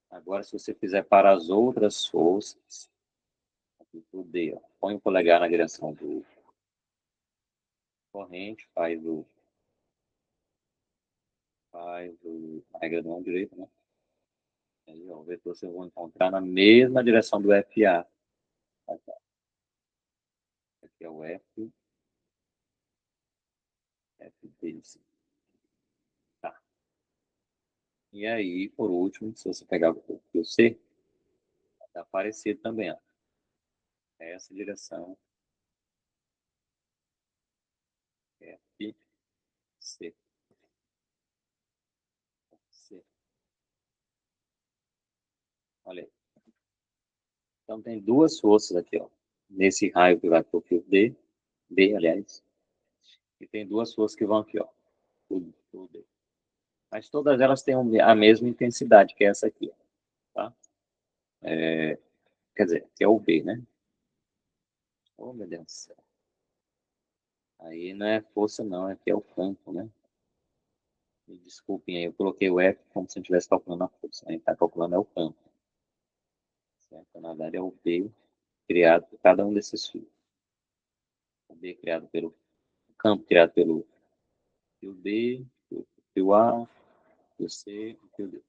Agora, se você fizer para as outras forças, aqui pro D, ó, põe o polegar na direção do corrente, a regra da mão direita, né? Aí, ó, o vetor você vai encontrar na mesma direção do FA. Aqui é o FD. Tá. E aí, por último, se você pegar o fio C, tá parecido também, ó. Essa direção, F, C, C. Olha aí. Então, tem duas forças aqui, ó. Nesse raio que vai para o fio D, aliás. E tem duas forças que vão aqui, ó. O D. Mas todas elas têm a mesma intensidade, que é essa aqui, ó, tá? Quer dizer, que é o B, né? Oh, meu Deus do céu. Aí não é força, não, é que é o campo, né? Me desculpem aí, eu coloquei o F como se eu estivesse calculando a força. A gente está calculando é o campo. Certo? Na verdade, é o B criado por cada um desses fios. O B criado pelo o campo criado pelo fio B, fio A, fio C e fio D.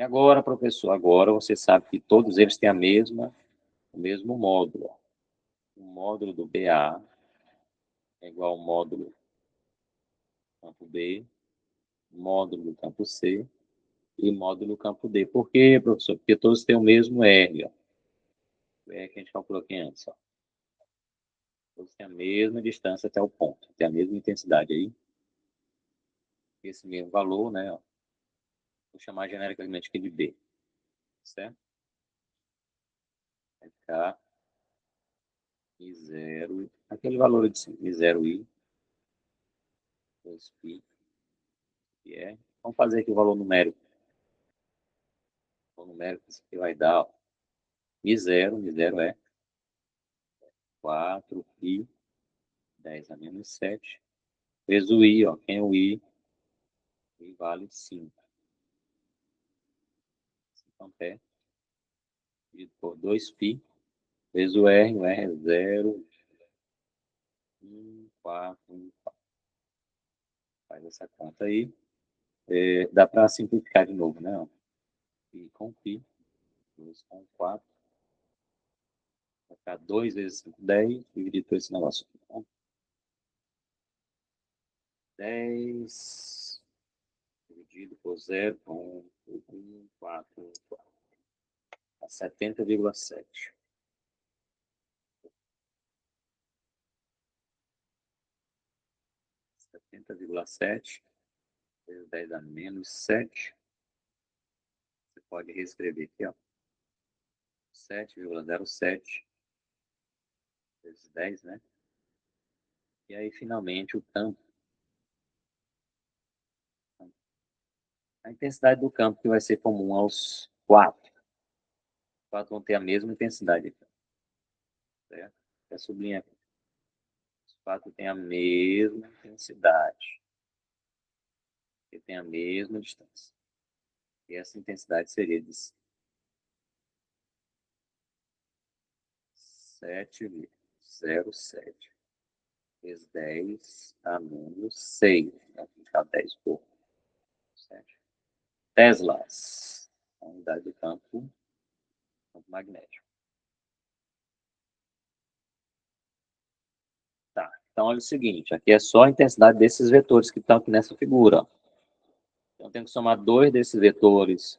E agora, professor, agora você sabe que todos eles têm o mesmo módulo. O módulo do BA é igual ao módulo do campo B, módulo do campo C e módulo do campo D. Por quê, professor? Porque todos têm o mesmo R. Ó. O R que a gente calculou aqui antes. Ó. Todos têm a mesma distância até o ponto, tem a mesma intensidade aí. Esse mesmo valor, né? Ó. Vou chamar genericamente aqui de B. Certo? Vai ficar I0, aquele valor de I0I, 2π, que é. Vamos fazer aqui o valor numérico. O valor numérico, isso aqui vai dar, ó, I0 é 4π, 10 a menos 7, vezes o I, ó, quem é o I? O I vale 5. 5 amperes, dividido por 2π, vezes o R é 0, 1, 4, 1, 4. Faz essa conta aí. Dá para simplificar de novo, né? Π com π, 2 com 4. Vai ficar 2 vezes 5, 10, dividido por esse negócio aqui. Então, 10 dividido por 0,144. Dá 70,7. 70,7 vezes 10 a menos 7. Você pode reescrever aqui, ó. 7,07 vezes 10, né? E aí, finalmente, o campo. A intensidade do campo que vai ser comum aos 4. Os 4 vão ter a mesma intensidade aqui. Certo? Vou sublinhar aqui. Os 4 têm a mesma intensidade. E tem a mesma distância. E essa intensidade seria de 7,07 vezes 10 a menos 6. Vai ficar 10 por 7. Teslas. A unidade do campo magnético. Tá. Então, olha o seguinte. Aqui é só a intensidade desses vetores que estão aqui nessa figura. Ó. Então, eu tenho que somar 2 desses vetores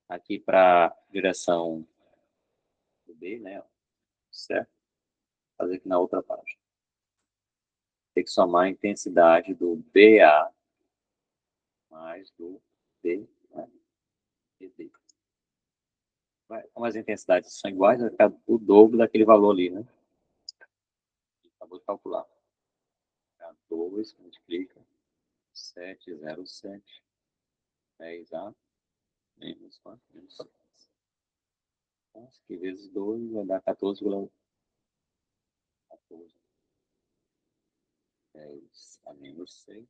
aqui para a direção do B, né? Certo? Vou fazer aqui na outra página. Tem que somar a intensidade do BA mais do B, né? BD. Como as intensidades são iguais, vai ficar o dobro daquele valor ali, né? Acabou de calcular. 2 multiplica 707 10A menos 4, menos 6. Então, aqui vezes 2 vai dar 14,14. 10 a menos 6.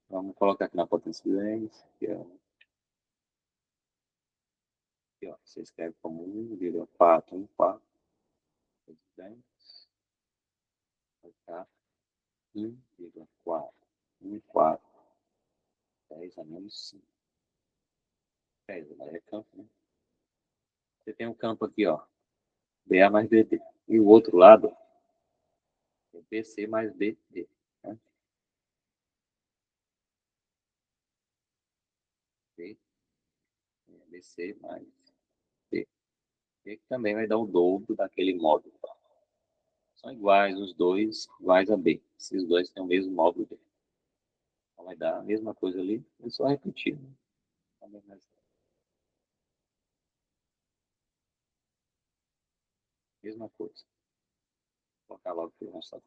Vamos colocar aqui na potência de 10. Aqui, ó, você escreve como 1,414 vezes 10. Vai ficar 1,414 10 a menos 5. 10 é campo, né? Você tem um campo aqui, ó, BA mais BD. E o outro lado é BC mais BD. Né? BC mais B. E que também vai dar o dobro daquele módulo. São iguais os dois, iguais a B. Esses dois têm o mesmo módulo B. Então vai dar a mesma coisa ali, é só repetir. Né? Mesma coisa. Vou colocar logo aqui o nosso.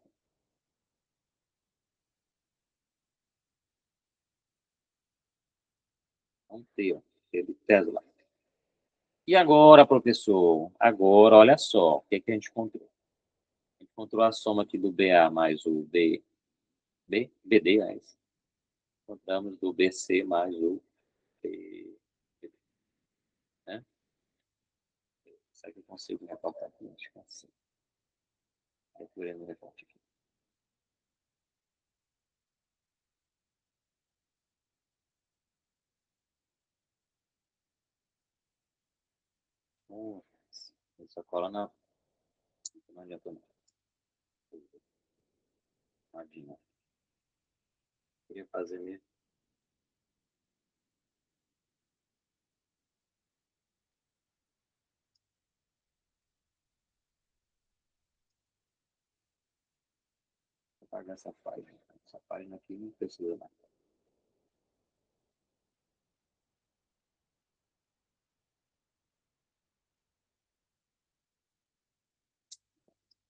Vamos ter, ó, teve Tesla. E agora, professor? Agora, olha só, o que, é que a gente encontrou? A gente encontrou a soma aqui do BA mais o BD, encontramos do BC mais o BD, né? Será que eu consigo recortar aqui? Acho que é assim. Procurando o recorte aqui. Essa cola não adianta não. Nadinha. Queria fazer mesmo. Vou apagar essa página. Essa página aqui não precisa mais.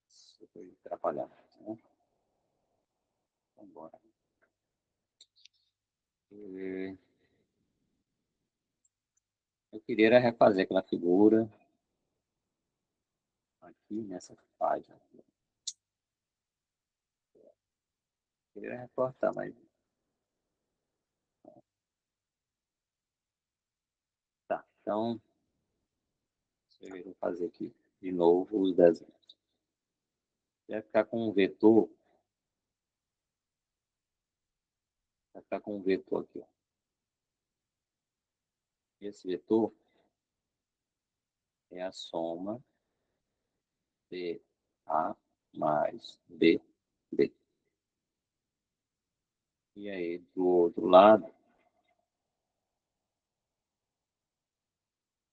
Isso foi atrapalhar. Né? Vamos embora. Eu queria era refazer aquela figura aqui nessa página. Eu queria recortar, mas tá. Então, eu vou fazer aqui de novo os desenhos. Vai ficar com um vetor. Vai ficar com um vetor aqui. Ó. Esse vetor é a soma de A mais B, B. E aí, do outro lado,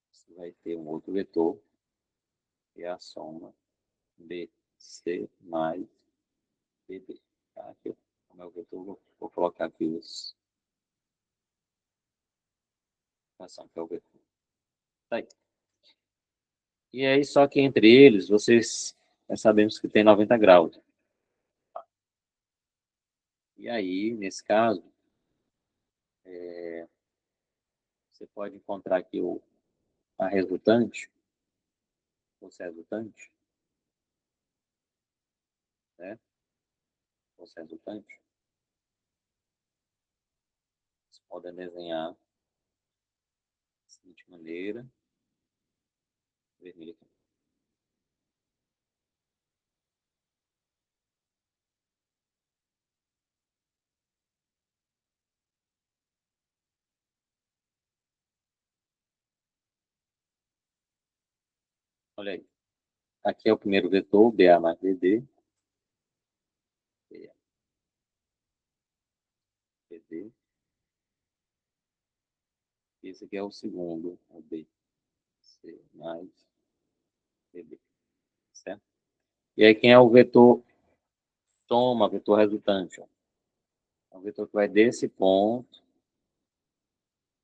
você vai ter um outro vetor, que é a soma BC mais BD. Tá? Aqui, como é o vetor, vou colocar aqui os que é o vetor. Tá aí. E aí, só que entre eles, vocês sabemos que tem 90 graus. E aí, nesse caso, você pode encontrar aqui a resultante, força resultante, né? Força resultante. Vocês podem desenhar da seguinte maneira, vermelho aqui. Olha aí. Aqui é o primeiro vetor, BA mais BD. BA, BD. Esse aqui é o segundo, o B. C mais BB. Certo? E aí, quem é o vetor soma, vetor resultante? Ó. É o vetor que vai desse ponto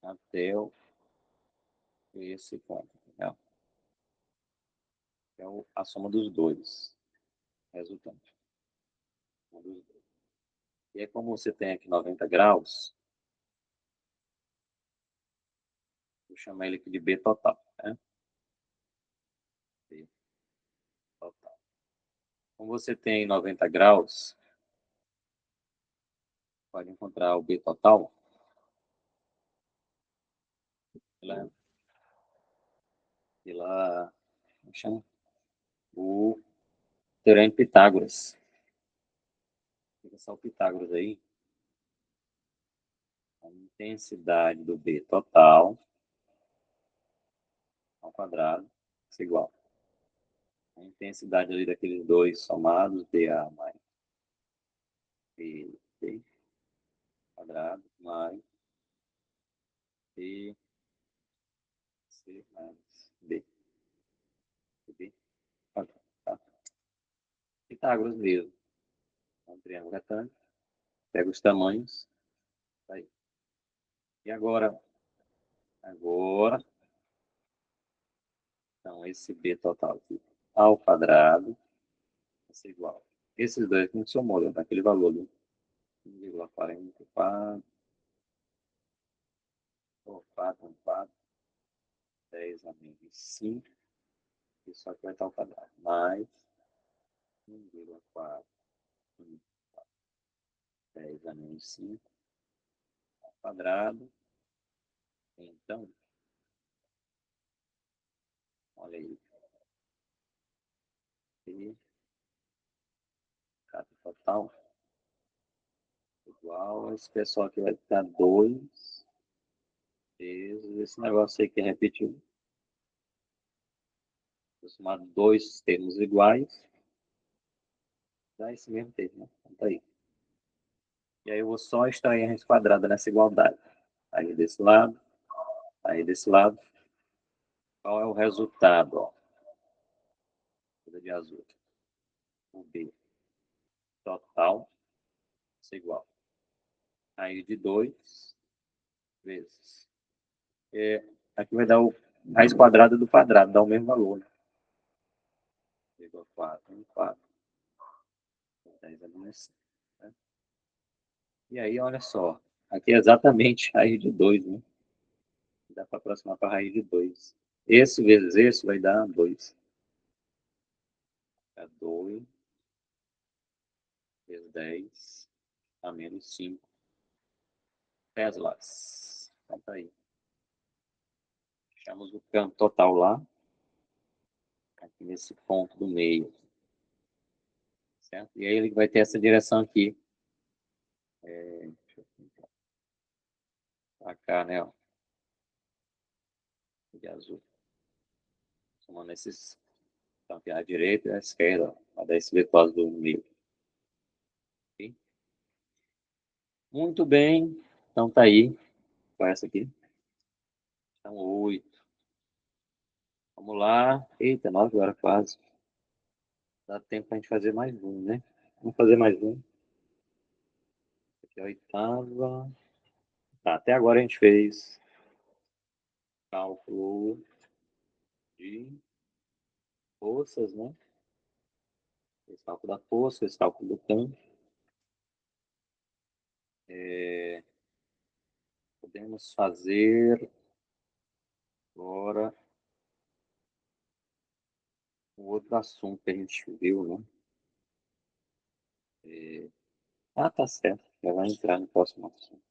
até esse ponto. Entendeu? É a soma dos dois. Resultante. E aí, como você tem aqui 90 graus, vou chamar ele aqui de B total. Né? B total. Como você tem 90 graus, pode encontrar o B total pela, como chama? O Teorema de Pitágoras. Fica só o Pitágoras aí. A intensidade do B total ao quadrado é igual. A intensidade ali daqueles dois somados, BA mais BC quadrado mais BC mais B. B quadrado. Tá? Pitágoras mesmo. É um triângulo retângulo. Pega os tamanhos. Tá aí. E agora, então, esse B total aqui ao quadrado vai ser igual. Esses dois não somou, né? Daquele valor, né? 1,44, 4, 4, 10 a menos 5, isso aqui vai estar ao quadrado, mais 1,4, 10 a menos 5, ao quadrado. Então, olha aí, e cada total igual, esse pessoal aqui vai ficar 2 vezes esse negócio aí que repetiu. somar dois termos iguais, dá esse mesmo termo, né? Então, tá aí. E aí eu vou só extrair a raiz quadrada nessa igualdade. Aí desse lado, aí desse lado. Qual é o resultado? Ó? Coisa de azul. O B total é igual. Aí de 2 vezes. Aqui vai dar o raiz quadrada do quadrado, dá o mesmo valor. Né? Igual a 4, 4. 10 a menos 5. Né? E aí, olha só. Aqui é exatamente a raiz de 2, né? Dá para aproximar para a raiz de 2. Esse vezes esse vai dar 2. É 2 vezes 10 a menos 5 Teslas. Então tá aí. Deixamos o campo total lá. Aqui nesse ponto do meio. Certo? E aí ele vai ter essa direção aqui. Deixa eu para cá, né? Ó, de azul. Somando esses. Então, aqui à direita e à esquerda. Ó, a dar esse vetor do meio. Okay? Muito bem. Então tá aí. Qual é essa aqui? Então, 8. Vamos lá. Eita, 9 horas quase. Dá tempo para a gente fazer mais um, né? Vamos fazer mais um. Aqui é a oitava. Tá, até agora a gente fez cálculo de forças, né? Esse cálculo da força, esse cálculo do campo. Podemos fazer agora o outro assunto que a gente viu, né? Tá certo. Já vai entrar no próximo assunto.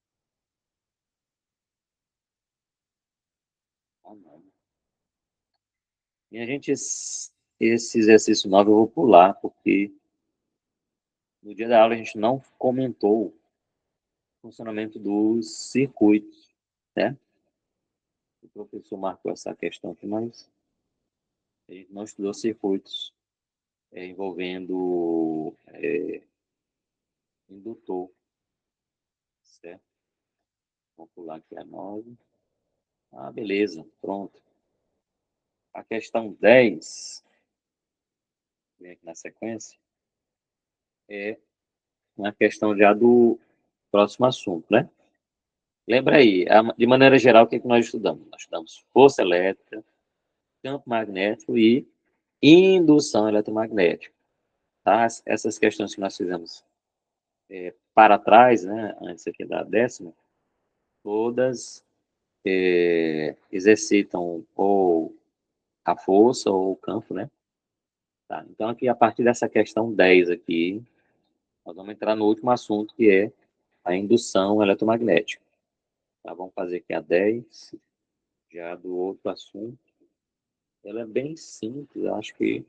Ah, não. E a gente, esse exercício 9 eu vou pular, porque no dia da aula a gente não comentou o funcionamento dos circuitos, né? O professor marcou essa questão aqui, mas a gente não estudou circuitos envolvendo indutor, certo? Vamos pular aqui a 9. Ah, beleza, pronto. A questão 10, vem aqui na sequência, é uma questão já do próximo assunto, né? Lembra aí, de maneira geral, o que nós estudamos? Nós estudamos força elétrica, campo magnético e indução eletromagnética. Tá? Essas questões que nós fizemos para trás, né, antes aqui da 10ª, todas exercitam ou a força ou o campo, né? Tá? Então, aqui, a partir dessa questão 10 aqui, nós vamos entrar no último assunto, que é a indução eletromagnética. Tá? Vamos fazer aqui a 10, já do outro assunto. Ela é bem simples, acho que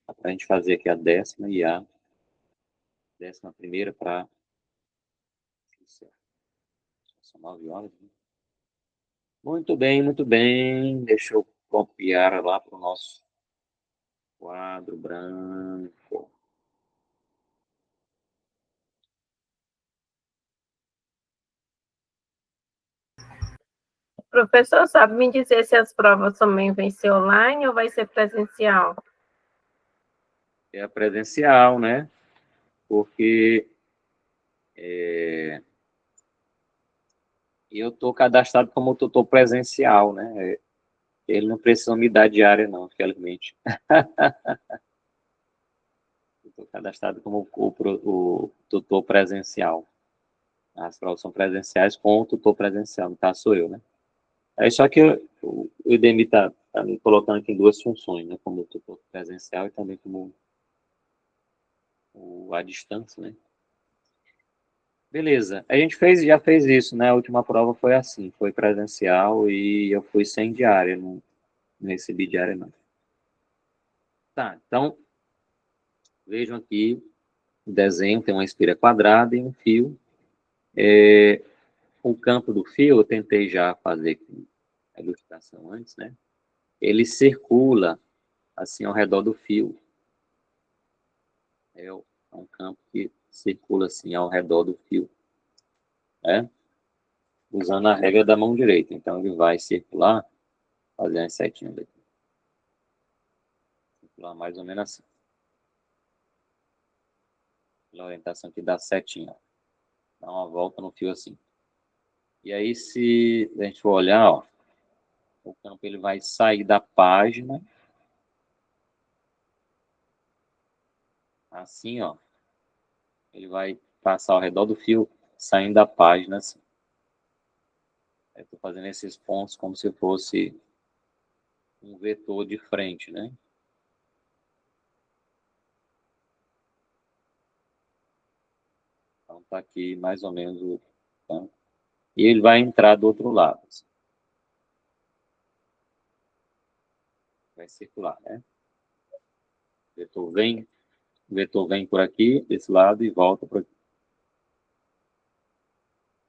dá para a gente fazer aqui a 10ª e a 11ª para... São 9 horas, né? Muito bem, muito bem. Deixa eu copiar lá para o nosso quadro branco. Professor, sabe me dizer se as provas também vão ser online ou vai ser presencial? É presencial, né? Porque eu estou cadastrado como tutor presencial, né? Ele não precisa me dar diária, não, felizmente. Estou cadastrado como o tutor presencial. As provas são presenciais com o tutor presencial, no caso sou eu, né? Aí só que o IDEMI está me colocando aqui em duas funções, né? Como tutor presencial e também como a distância, né? Beleza. A gente já fez isso, né? A última prova foi assim, foi presencial e eu fui sem diária, não recebi diária, não. Tá, então, vejam aqui, o desenho tem uma espira quadrada e um fio. O campo do fio, eu tentei já fazer com a ilustração antes, né? Ele circula assim ao redor do fio. É um campo que circula assim ao redor do fio, né? Usando a regra da mão direita. Então ele vai circular, fazer as setinhas aqui. Circular mais ou menos assim. A orientação aqui da setinha. Dá uma volta no fio assim. E aí, se a gente for olhar, ó, o campo ele vai sair da página, assim, ó. Ele vai passar ao redor do fio, saindo da página, assim. Eu estou fazendo esses pontos como se fosse um vetor de frente, né? Então, tá aqui mais ou menos o campo. E ele vai entrar do outro lado, assim. Vai circular, né? O vetor vem por aqui, desse lado, e volta por aqui.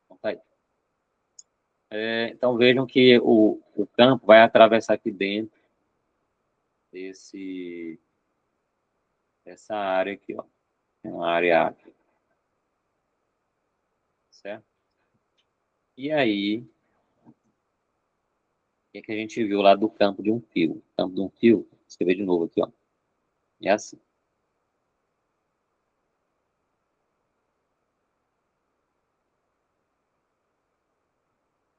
Então, tá aí. Então vejam que o campo vai atravessar aqui dentro dessa área aqui, ó. É uma área aqui, certo? E aí, o que a gente viu lá do campo de um fio? O campo de um fio, vou escrever de novo aqui, ó. É assim.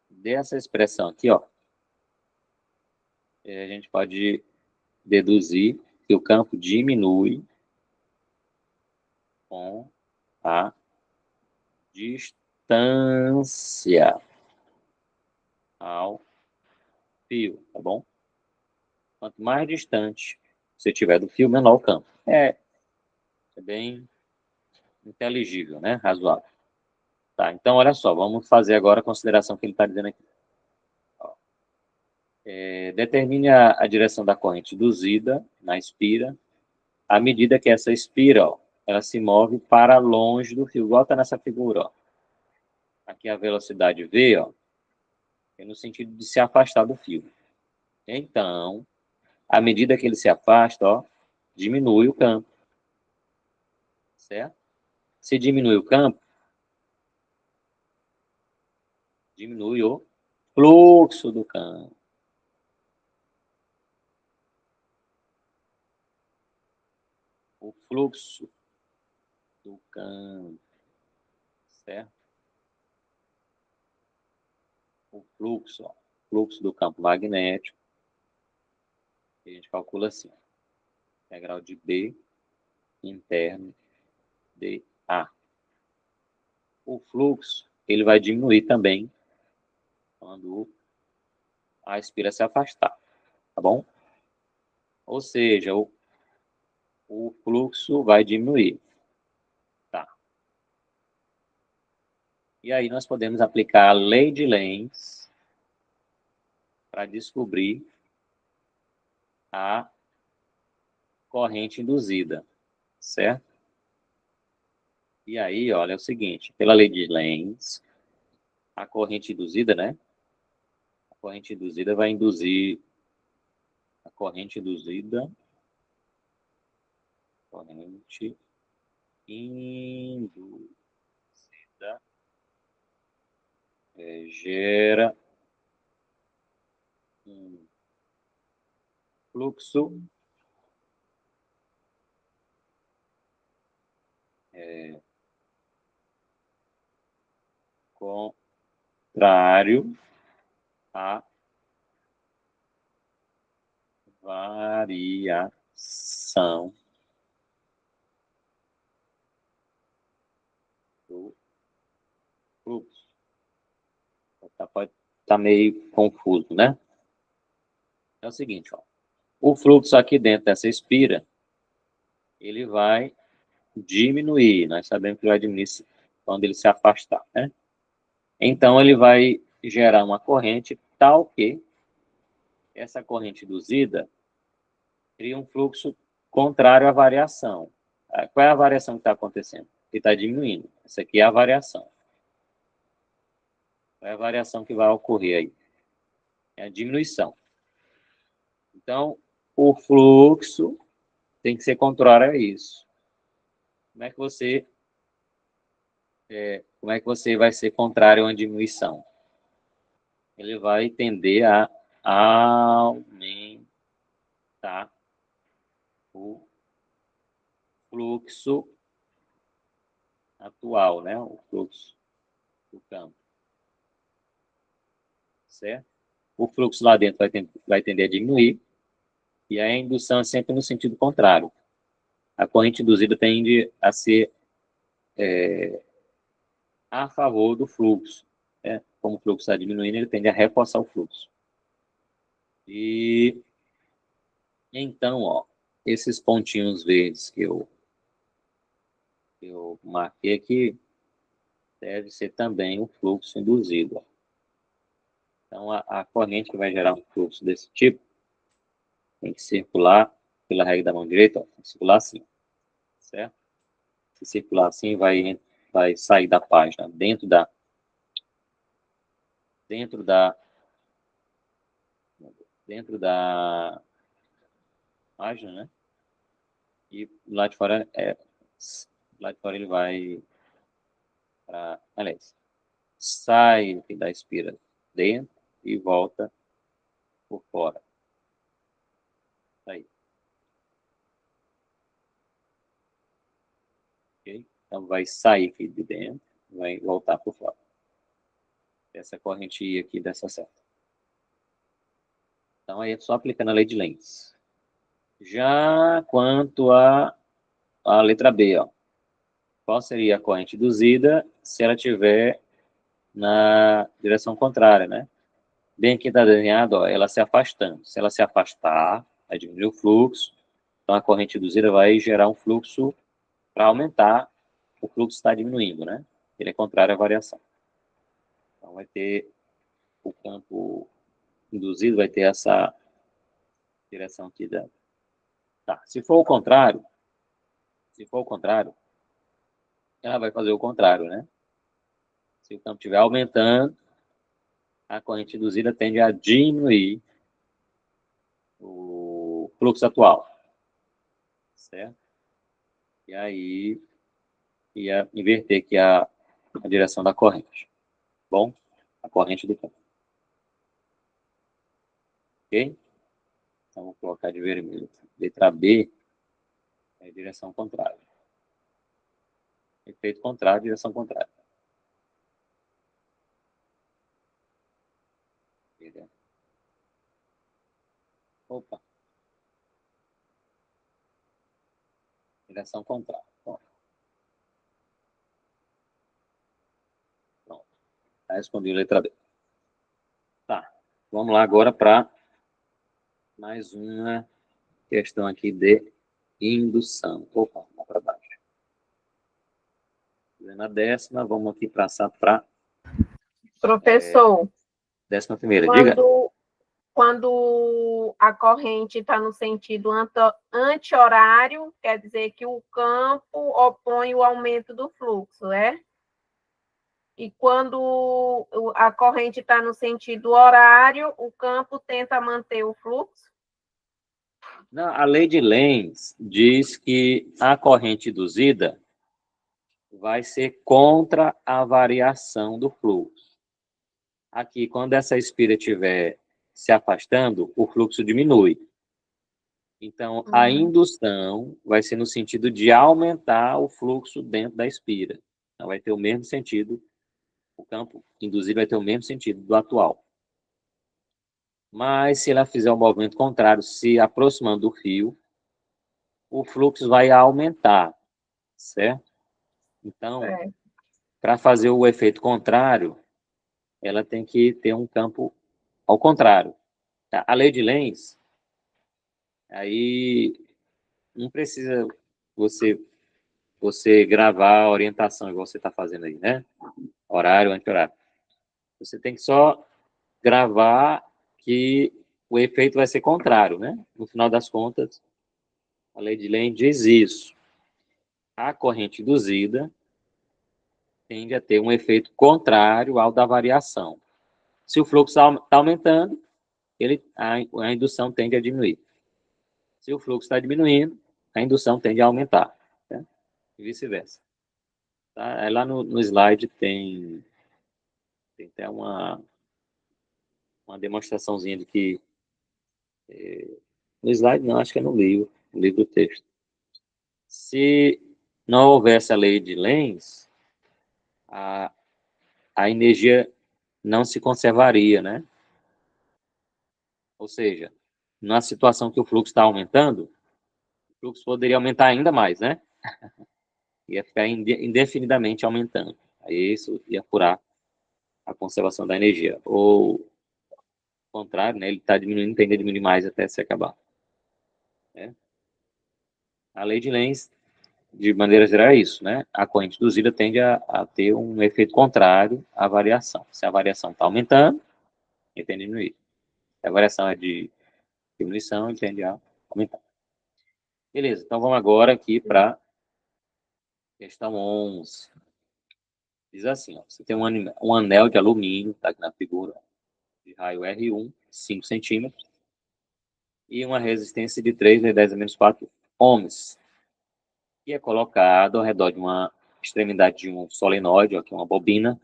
Dessa expressão aqui, ó, a gente pode deduzir que o campo diminui com a distância ao fio, tá bom? Quanto mais distante você tiver do fio, menor o campo. É bem inteligível, né? Razoável. Tá, então olha só, vamos fazer agora a consideração que ele está dizendo aqui. Determine a direção da corrente induzida na espira, à medida que essa espira, ó, ela se move para longe do fio. Igual está nessa figura, ó. Aqui a velocidade V, ó, é no sentido de se afastar do fio. Então, à medida que ele se afasta, ó, diminui o campo. Certo? Se diminui o campo, diminui o fluxo do campo. O fluxo do campo. Certo? O fluxo, ó, fluxo do campo magnético. A gente calcula assim. Integral de B interno de A. O fluxo ele vai diminuir também quando a espira se afastar, tá bom? Ou seja, o fluxo vai diminuir. Tá. E aí nós podemos aplicar a lei de Lenz para descobrir a corrente induzida, certo? E aí, olha, é o seguinte, pela lei de Lenz, a corrente induzida, né? A corrente induzida vai induzir a corrente induzida gera um fluxo contrário à variação do fluxo. Pode estar meio confuso, né? É o seguinte, ó. O fluxo aqui dentro dessa espira, ele vai diminuir. Nós sabemos que vai diminuir quando ele se afastar, né? Então, ele vai gerar uma corrente tal que essa corrente induzida cria um fluxo contrário à variação. Qual é a variação que está acontecendo? Que está diminuindo. Essa aqui é a variação. Qual é a variação que vai ocorrer aí? É a diminuição. Então, o fluxo tem que ser contrário a isso. Como é que você vai ser contrário a uma diminuição? Ele vai tender a aumentar o fluxo atual, né? O fluxo do campo. Certo? O fluxo lá dentro vai tender a diminuir, e a indução é sempre no sentido contrário. A corrente induzida tende a ser a favor do fluxo. Né? Como o fluxo está diminuindo, ele tende a reforçar o fluxo. E então, ó, esses pontinhos verdes que eu marquei aqui, deve ser também o fluxo induzido. Ó. Então, a corrente que vai gerar um fluxo desse tipo tem que circular pela regra da mão direita, ó, tem que circular assim, certo? Se circular assim, vai sair da página dentro da página, né? E lá de fora ele vai para, aliás, sai da espira dentro e volta por fora. Aí. Okay? Então vai sair aqui de dentro, vai voltar por fora. Essa corrente aqui dessa seta. Então aí é só aplicando a lei de Lenz. Já quanto à letra B, ó. Qual seria a corrente induzida se ela estiver na direção contrária, né? Bem aqui está desenhado, ó, ela se afastando. Se ela se afastar, vai diminuir o fluxo. Então a corrente induzida vai gerar um fluxo para aumentar. O fluxo está diminuindo, né? Ele é contrário à variação. Então vai ter o campo induzido, vai ter essa direção aqui dentro. Tá. Se for o contrário, ela vai fazer o contrário, né? Se o campo estiver aumentando, a corrente induzida tende a diminuir o fluxo atual, certo? E aí ia inverter aqui a direção da corrente. Bom, a corrente do campo. Ok? Então vou colocar de vermelho. Letra B é direção contrária. Efeito contrário, direção contrária. Opa. Direção contrária. Pronto. Tá, respondi a letra B. Tá. Vamos lá agora para mais uma questão aqui de indução. Opa, vamos para baixo. Na 10ª, vamos aqui passar para... Professor, 11ª, diga. Quando a corrente está no sentido anti-horário, quer dizer que o campo opõe o aumento do fluxo, é? E quando a corrente está no sentido horário, o campo tenta manter o fluxo? Não, a lei de Lenz diz que a corrente induzida vai ser contra a variação do fluxo. Aqui, quando essa espira estiver se afastando, o fluxo diminui. Então, a indução vai ser no sentido de aumentar o fluxo dentro da espira. Então, vai ter o mesmo sentido, o campo induzido vai ter o mesmo sentido do atual. Mas, se ela fizer o movimento contrário, se aproximando do fio, o fluxo vai aumentar, certo? Então, para fazer o efeito contrário, ela tem que ter um campo ao contrário. A lei de Lenz, aí não precisa você gravar a orientação igual você está fazendo aí, né? Horário, anti-horário. Você tem que só gravar que o efeito vai ser contrário, né? No final das contas, a lei de Lenz diz isso. A corrente induzida tende a ter um efeito contrário ao da variação. Se o fluxo está aumentando, a indução tende a diminuir. Se o fluxo está diminuindo, a indução tende a aumentar, né? E vice-versa. Tá? Aí lá no slide tem até uma demonstraçãozinha de que... no slide não, acho que é no livro texto. Se não houvesse a lei de Lenz, a energia não se conservaria, né? Ou seja, na situação que o fluxo está aumentando, o fluxo poderia aumentar ainda mais, né? Ia ficar indefinidamente aumentando. Aí isso ia furar a conservação da energia. Ou, ao contrário, né? Ele está diminuindo, tende a diminuir mais até se acabar. Né? A lei de Lenz, de maneira geral, é isso, né? A corrente induzida tende a ter um efeito contrário à variação. Se a variação está aumentando, ele tende a diminuir. Se a variação é de diminuição, ele tende a aumentar. Beleza, então vamos agora aqui para questão 11. Diz assim, ó, você tem um anel de alumínio, está aqui na figura, de raio R1, 5 centímetros, e uma resistência de 3 × 10⁻⁴ ohms, que é colocado ao redor de uma extremidade de um solenoide, aqui uma bobina,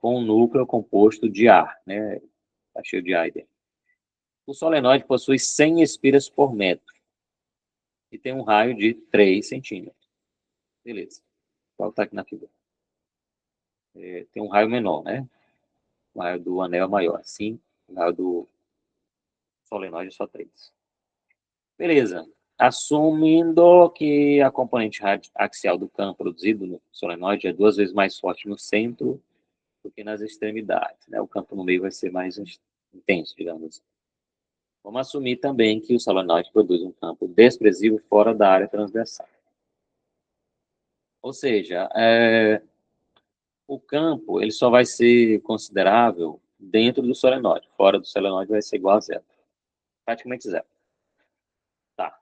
com um núcleo composto de ar, né? Está cheio de ar aí dentro. O solenoide possui 100 espiras por metro e tem um raio de 3 centímetros. Beleza. Qual está aqui na figura? Tem um raio menor, né? O raio do anel é maior. Assim, o raio do solenoide é só 3. Beleza. Assumindo que a componente axial do campo produzido no solenoide é 2 vezes mais forte no centro do que nas extremidades, né? O campo no meio vai ser mais intenso, digamos assim. Vamos assumir também que o solenoide produz um campo desprezível fora da área transversal. Ou seja, o campo ele só vai ser considerável dentro do solenoide. Fora do solenoide vai ser igual a zero. Praticamente zero. Tá.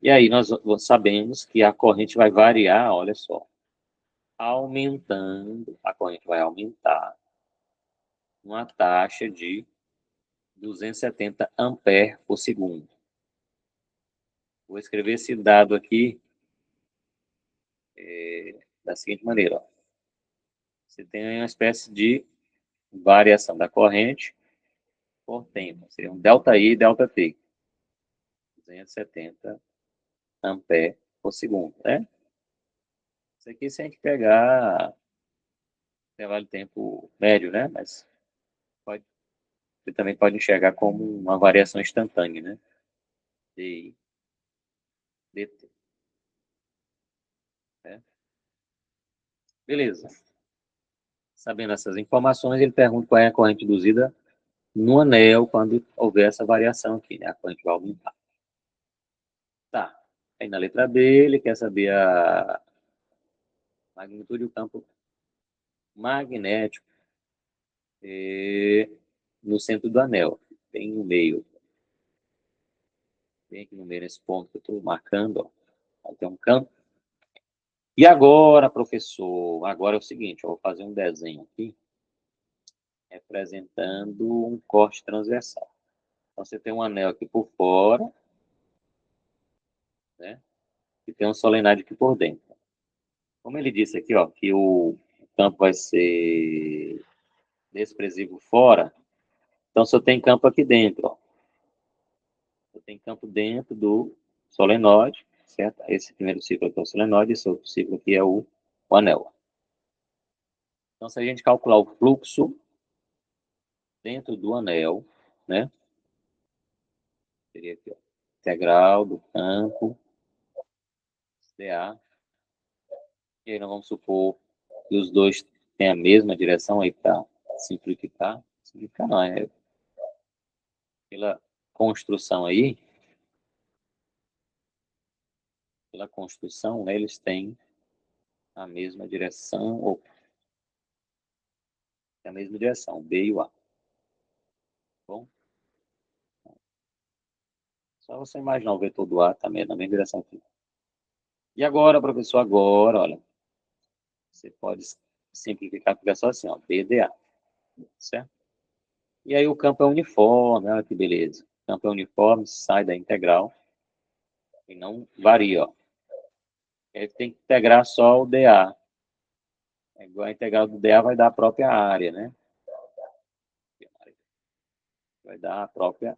E aí nós sabemos que a corrente vai variar, olha só. Aumentando, a corrente vai aumentar uma taxa de 270 amperes por segundo. Vou escrever esse dado aqui da seguinte maneira. Ó. Você tem uma espécie de variação da corrente por tempo. Seria um ΔI e ΔT. 270 amperes por segundo, né? Isso aqui se a gente pegar intervalo de tempo médio, né? Mas você também pode enxergar como uma variação instantânea, né? DI, DT. Né? Beleza. Sabendo essas informações, ele pergunta qual é a corrente induzida no anel quando houver essa variação aqui, né? A corrente vai aumentar. Tá. Aí na letra B, ele quer saber a magnitude do campo magnético no centro do anel, bem no meio. Bem aqui no meio, nesse ponto que eu estou marcando, ó. Tem um campo. E agora, professor, agora é o seguinte, eu vou fazer um desenho aqui, representando um corte transversal. Então, você tem um anel aqui por fora, né? E tem um solenoide aqui por dentro. Como ele disse aqui, ó, que o campo vai ser desprezível fora, então só tem campo aqui dentro, ó. Só tem campo dentro do solenoide, certo? Esse primeiro ciclo aqui é o solenoide, esse outro ciclo aqui é o anel. Então, se a gente calcular o fluxo dentro do anel, né? Seria aqui, ó, integral do campo dA. E aí nós vamos supor que os dois têm a mesma direção aí para simplificar. Simplificar não, pela construção aí, né, eles têm a mesma direção, ou a mesma direção, B e o A. Bom, só você imaginar o vetor do A também na mesma direção aqui. E agora, professor, agora, olha, você pode simplificar, fica só assim, ó, BDA, certo? E aí o campo é uniforme, olha que beleza. campo é uniforme, sai da integral e não varia, ó. Aí tem que integrar só o dA. É igual a integral do dA vai dar a própria área, né? Vai dar a própria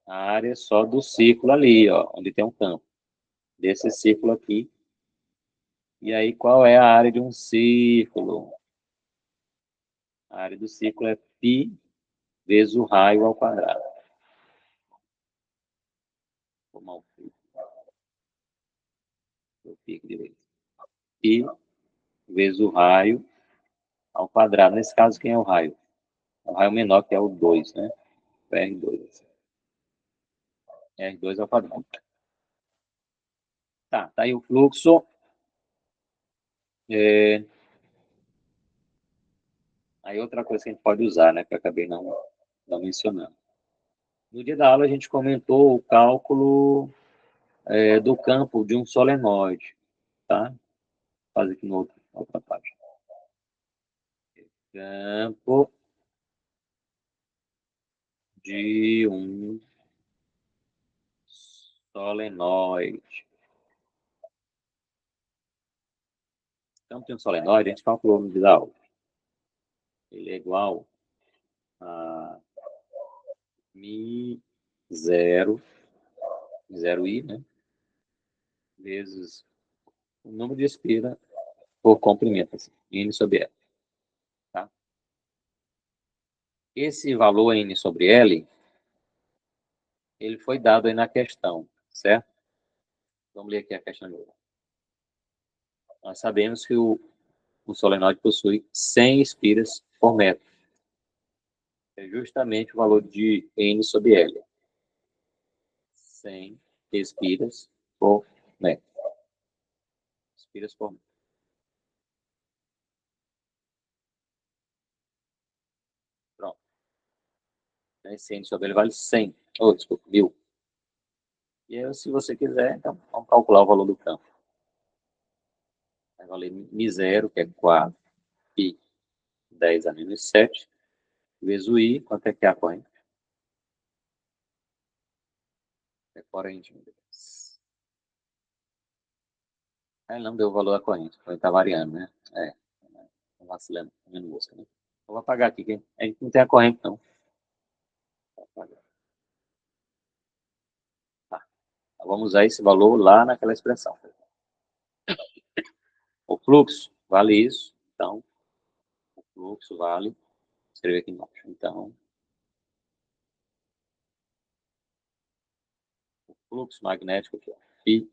área só do círculo ali, ó, onde tem um campo. Desse círculo aqui. E aí, qual é a área de um círculo? A área do círculo é π vezes o raio ao quadrado. Vou mal fico direito. Π vezes o raio ao quadrado. Nesse caso, quem é o raio? O raio menor, que é o 2, né? O R2. R2 ao quadrado. Tá aí o fluxo. Aí outra coisa que a gente pode usar, né? Que eu acabei não mencionando. No dia da aula a gente comentou o cálculo do campo de um solenoide, tá? Vou fazer aqui na outra página. Campo de um solenoide. Campo de um solenoide, a gente calculou no dia da aula. Ele é igual a μ0, I, né? Vezes o número de espira por comprimento, assim, N sobre L. Tá? Esse valor N sobre L, ele foi dado aí na questão, certo? Vamos ler aqui a questão de novo. Nós sabemos que o solenoide possui 100 espiras por metro. É justamente o valor de N sobre L. 100 espiras por metro. Espiras por metro. Pronto. Esse N sobre L vale 100. Oh, desculpa, 1000. E aí, se você quiser, então, vamos calcular o valor do campo. Vai valer μ0, que é 4, π 10 a menos 7, vezes o I, quanto é que é a corrente? É corrente, meu Deus. Não deu o valor da corrente, a corrente está variando, né? Tá vacilando, comendo mosca, né? Eu vou apagar aqui, que a gente não tem a corrente, não. Tá. Então, vamos usar esse valor lá naquela expressão. O fluxo vale isso, então, o fluxo vale, vou escrever aqui embaixo, então, o fluxo magnético aqui, ó, π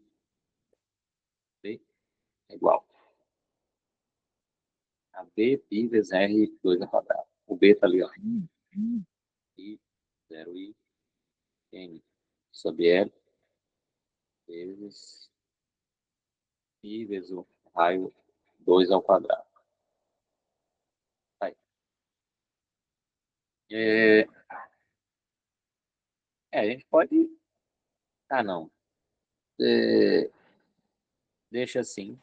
é igual a B, π vezes R2 ao quadrado. O B está ali, ó. I, 0I, N sobre L, vezes π vezes o raio 2 ao quadrado. Aí. A gente pode... Ah, não. Deixa assim.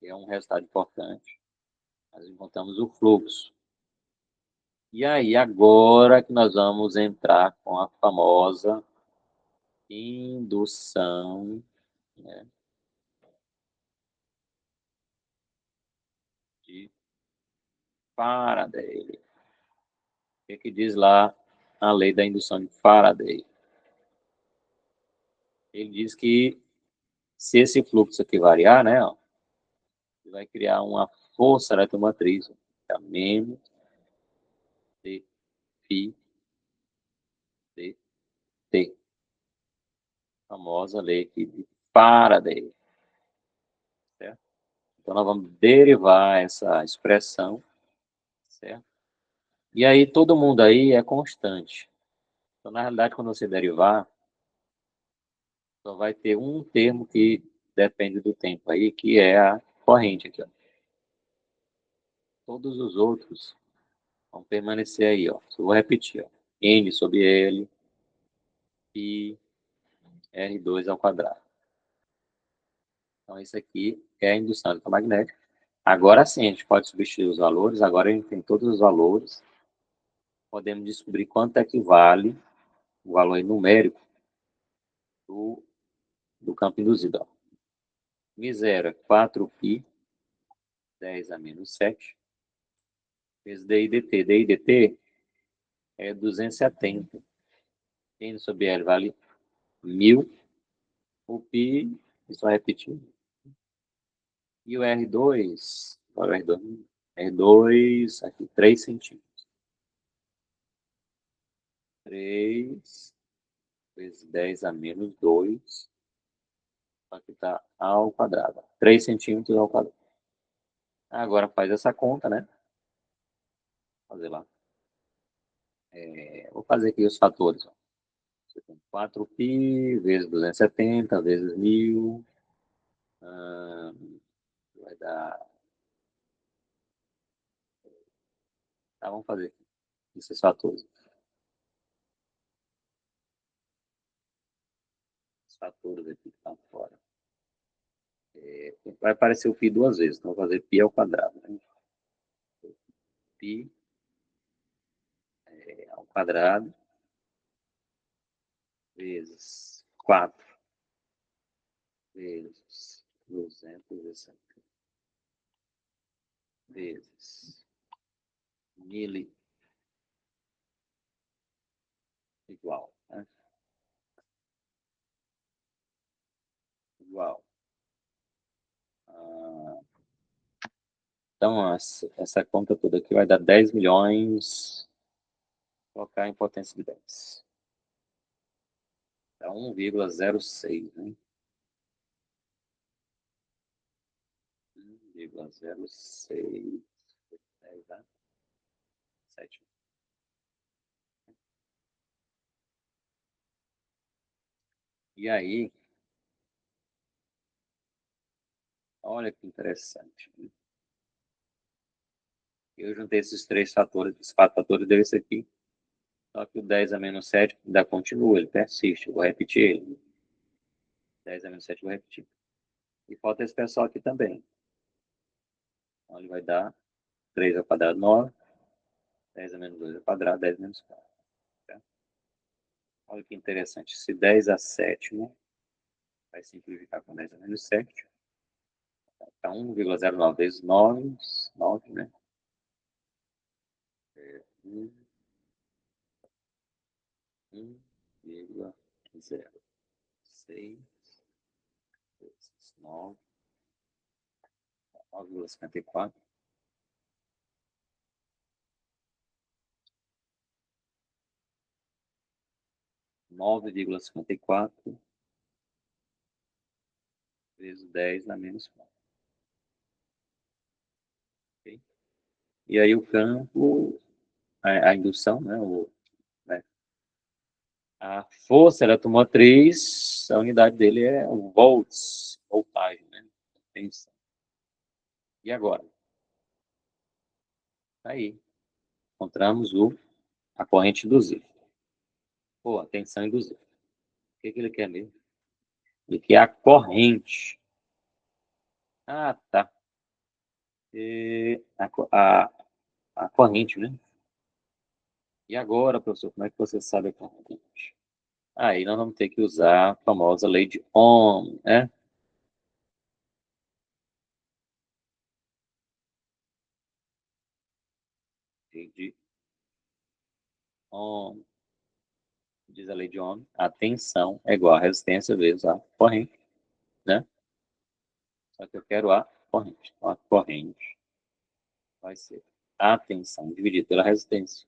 É um resultado importante. Nós encontramos o fluxo. E aí, agora que nós vamos entrar com a famosa indução, né, de Faraday. O que diz lá a lei da indução de Faraday? Ele diz que se esse fluxo aqui variar, né, ó, ele vai criar uma força eletromotriz, que é menos d phi dt. A famosa lei aqui de Faraday. Certo? Então, nós vamos derivar essa expressão, certo? E aí, todo mundo aí é constante. Então, na realidade, quando você derivar, só vai ter um termo que depende do tempo aí, que é a corrente aqui, ó. Todos os outros vão permanecer aí, ó. Eu vou repetir, ó. N sobre L e R2 ao quadrado. Então, isso aqui é a indução eletromagnética. Agora sim, a gente pode substituir os valores. Agora a gente tem todos os valores. Podemos descobrir quanto é que vale o valor numérico do campo induzido. Ó. Mi0 é 4π 10 a menos 7 vezes d i dt. d i dt é 270. N sobre L vale 1000. O π, isso vai repetir. E o R2, olha o R2, R2, aqui, 3 centímetros. 3 vezes 10 a menos 2. Aqui está ao quadrado. 3 centímetros ao quadrado. Agora faz essa conta, né? Vou fazer lá. Vou fazer aqui os fatores. Ó. Você tem 4π vezes 270 vezes 1000. Vai dar... Tá, vamos fazer aqui esses fatores. Os fatores aqui que estão fora. Vai aparecer o π duas vezes. Então, vou fazer π ao quadrado. Né? Π ao quadrado vezes 4 vezes 260 vezes 1000 igual. Né? Igual. Então, essa conta toda aqui vai dar 10 milhões. Vou colocar em potência de 10. Dá 1,06, né? 1,06. 10, né? 7. E aí, olha que interessante. Eu juntei esses 3 fatores, esses 4 fatores desse aqui. Só que o 10 a menos 7 ainda continua, ele persiste. Eu vou repetir ele. 10 a menos 7 eu vou repetir. E falta esse pessoal aqui também. Então, ele vai dar 3 ao quadrado, 9. 10 a menos 2 ao quadrado, 10 menos 4. Tá? Olha que interessante. Se 10 a sétima vai simplificar com 10 a menos 7. Tá 1,09 vezes 9, 9, né? 1,06 vezes 9, 9,54. 9,54 vezes 10 a menos 4. Okay? E aí o campo, a indução, né? A força eletromotriz, a unidade dele é volts, voltagem, né? Tensão. E agora? Aí, encontramos a corrente induzida. Ou a tensão induzida. O que ele quer mesmo? Ele quer a corrente. Ah, tá. A corrente, né? E agora, professor, como é que você sabe a corrente? Aí nós vamos ter que usar a famosa lei de Ohm, né? Lei de Ohm. Diz a lei de Ohm, a tensão é igual a resistência vezes a corrente, né? Só que eu quero a corrente. Então, a corrente vai ser a tensão dividida pela resistência.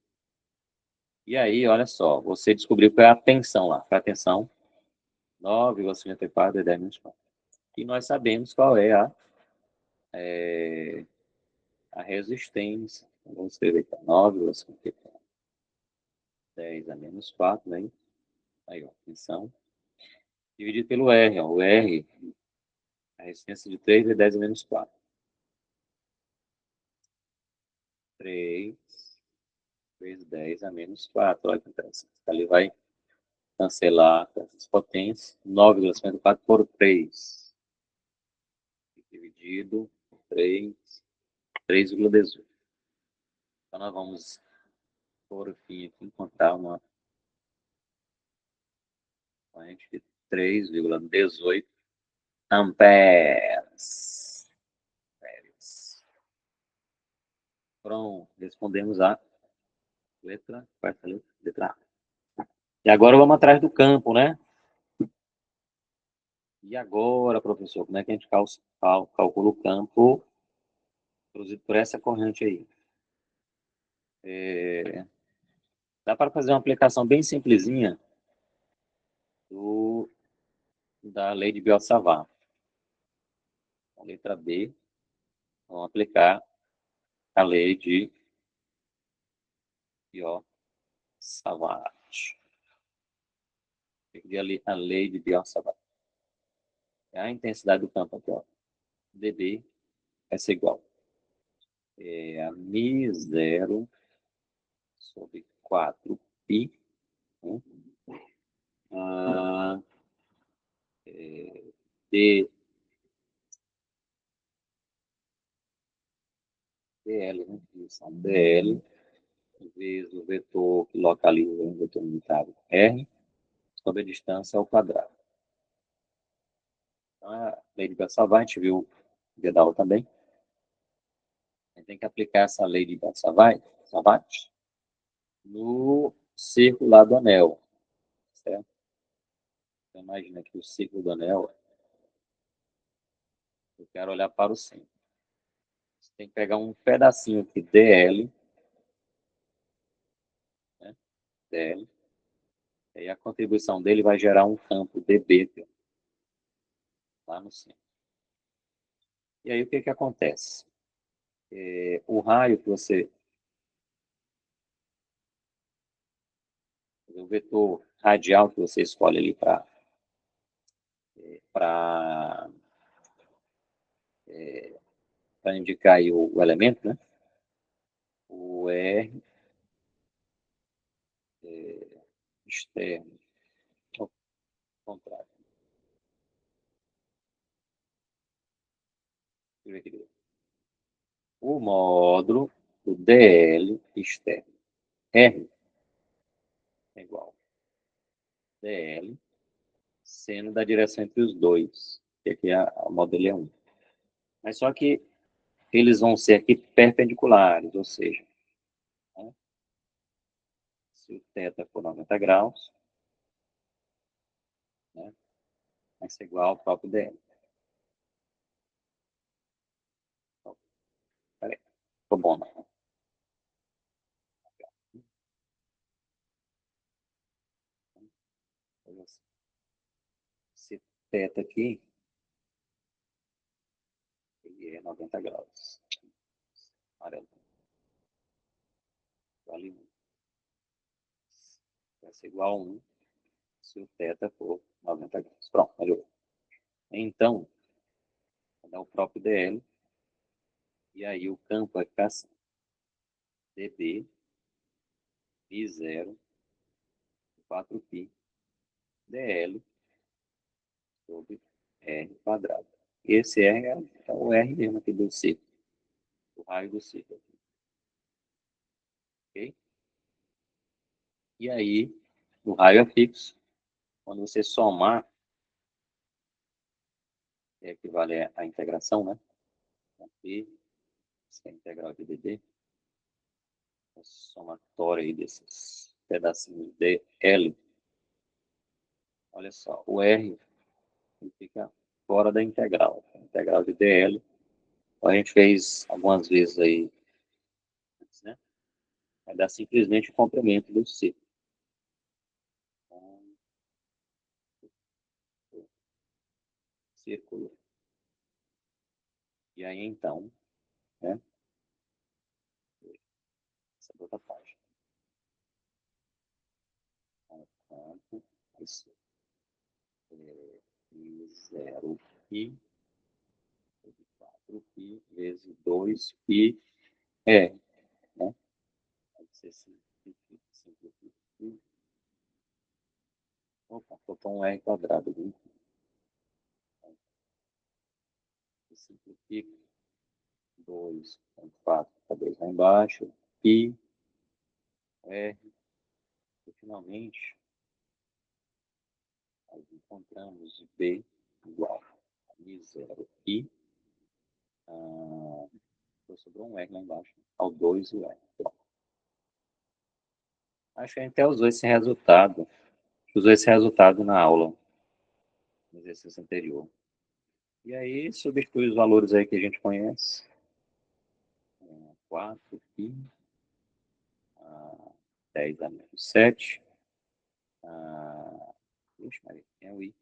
E aí, olha só, você descobriu qual é a tensão lá. Qual é a tensão? 9,54 × 10 menos 4. E nós sabemos qual é a resistência. Então, vamos escrever aqui, 9,54. 10 a menos 4, né? Aí, ó, tensão. Dividido pelo R, ó. O R, a resistência de 3 é 10 a menos 4. 3 vezes 10 a menos 4. Olha que interessante. Ali vai cancelar as potências. 9,54 por 3. Dividido por 3. 3,18. Então, nós vamos, por fim, aqui, encontrar uma corrente de 3,18 amperes. Pronto, respondemos a quarta letra A. E agora vamos atrás do campo, né? E agora, professor, como é que a gente calcula o campo produzido por essa corrente aí? Dá para fazer uma aplicação bem simplesinha da lei de Biot-Savart. A letra B, vamos aplicar a lei de Biot-Savart. A lei de Biot-Savart. A intensidade do campo aqui, ó. dB vai ser igual a μ0 sobre 4π, né? D, dl, né? dl, vezes o vetor que localiza o vetor unitário R, sobre a distância ao quadrado. Então, a lei de Biot-Savart, a gente viu Vidal também. A gente tem que aplicar essa lei de Biot-Savart no círculo lá do anel, certo? Então, imagina que o círculo do anel, eu quero olhar para o centro. Você tem que pegar um pedacinho aqui, dl, né? dl, e aí a contribuição dele vai gerar um campo dB lá no centro. E aí o que acontece? O raio que você... O vetor radial que você escolhe ali para indicar aí o elemento, né? O R externo, ao contrário. O módulo do dl externo. R é igual a dl, sendo da direção entre os dois, que aqui o módulo é 1. Mas só que eles vão ser aqui perpendiculares, ou seja, né? Se o θ for 90 graus, né? Vai ser igual ao próprio dl. Então, peraí, ficou bom, não? Esse θ aqui, ele é 90 graus. Amarelo. Vale 1. Vai ser igual a 1 se o θ for 90 graus. Pronto, melhorou. Então, vou dar o próprio dl, e aí o campo vai ficar assim. dB, μ0, 4π, dl, sobre r quadrado. Esse r é o r mesmo aqui do círculo, o raio do círculo. Ok? E aí, o raio é fixo. Quando você somar, equivale à integração, né? Aqui, essa é a integral de dB. A somatória aí desses pedacinhos de L. Olha só, o R fica fora da integral. A integral de dl, a gente fez algumas vezes aí, né? Vai dar simplesmente o complemento do círculo. Círculo. E aí, então, né? Essa é outra página. Então, isso é 0π, 4π vezes 2π R, né? Pode ser simplifica. Opa, faltou um R quadrado ali. Simplifica. 2,4 para 2 lá embaixo. π R. E finalmente, encontramos B igual a Mi0 e sobrou um R lá embaixo, ao 2 e o R. Acho que a gente até usou esse resultado. Usou esse resultado na aula, no exercício anterior. E aí, substitui os valores aí que a gente conhece. 4 pi, 10 a menos 7. Ixi, Maria, é o I.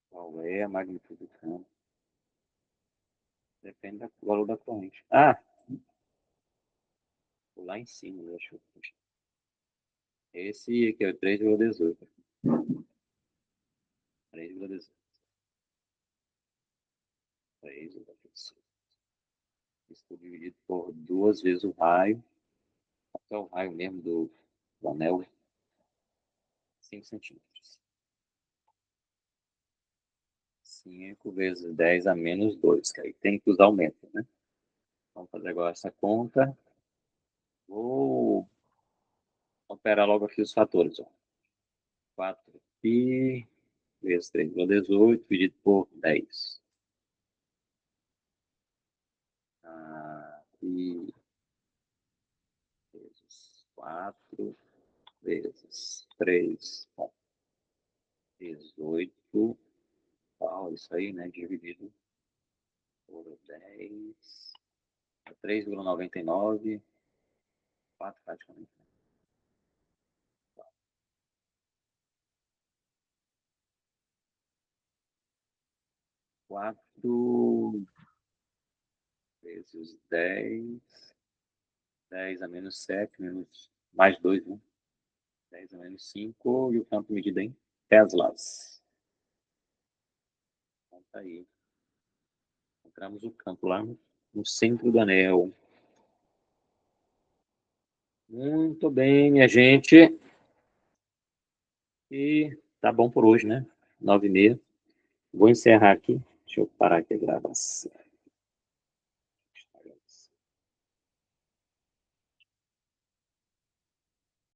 Qual é a magnitude do campo? Depende do valor da corrente. Lá em cima, deixa eu ver. Esse aqui é o 3,18. 3,18. 3,18. Estou dividido por 2 vezes o raio. Até o raio mesmo do anel. 5 centímetros. 5 vezes 10 a menos 2. Que aí tem que usar o método, né? Vamos fazer agora essa conta. Vou operar logo aqui os fatores. 4π vezes 3,18 dividido por 10. E vezes 4 vezes 3, bom, 18. Isso aí, né? Dividido por 10. 3,99. 4 praticamente. 4 vezes 10. 10 a menos 7, mais 2, né? 10 a menos 5, e o campo medido em teslas. Então tá aí. Encontramos o campo lá no centro do anel. Muito bem, minha gente. E tá bom por hoje, né? 9h30. Vou encerrar aqui. Deixa eu parar aqui a gravação.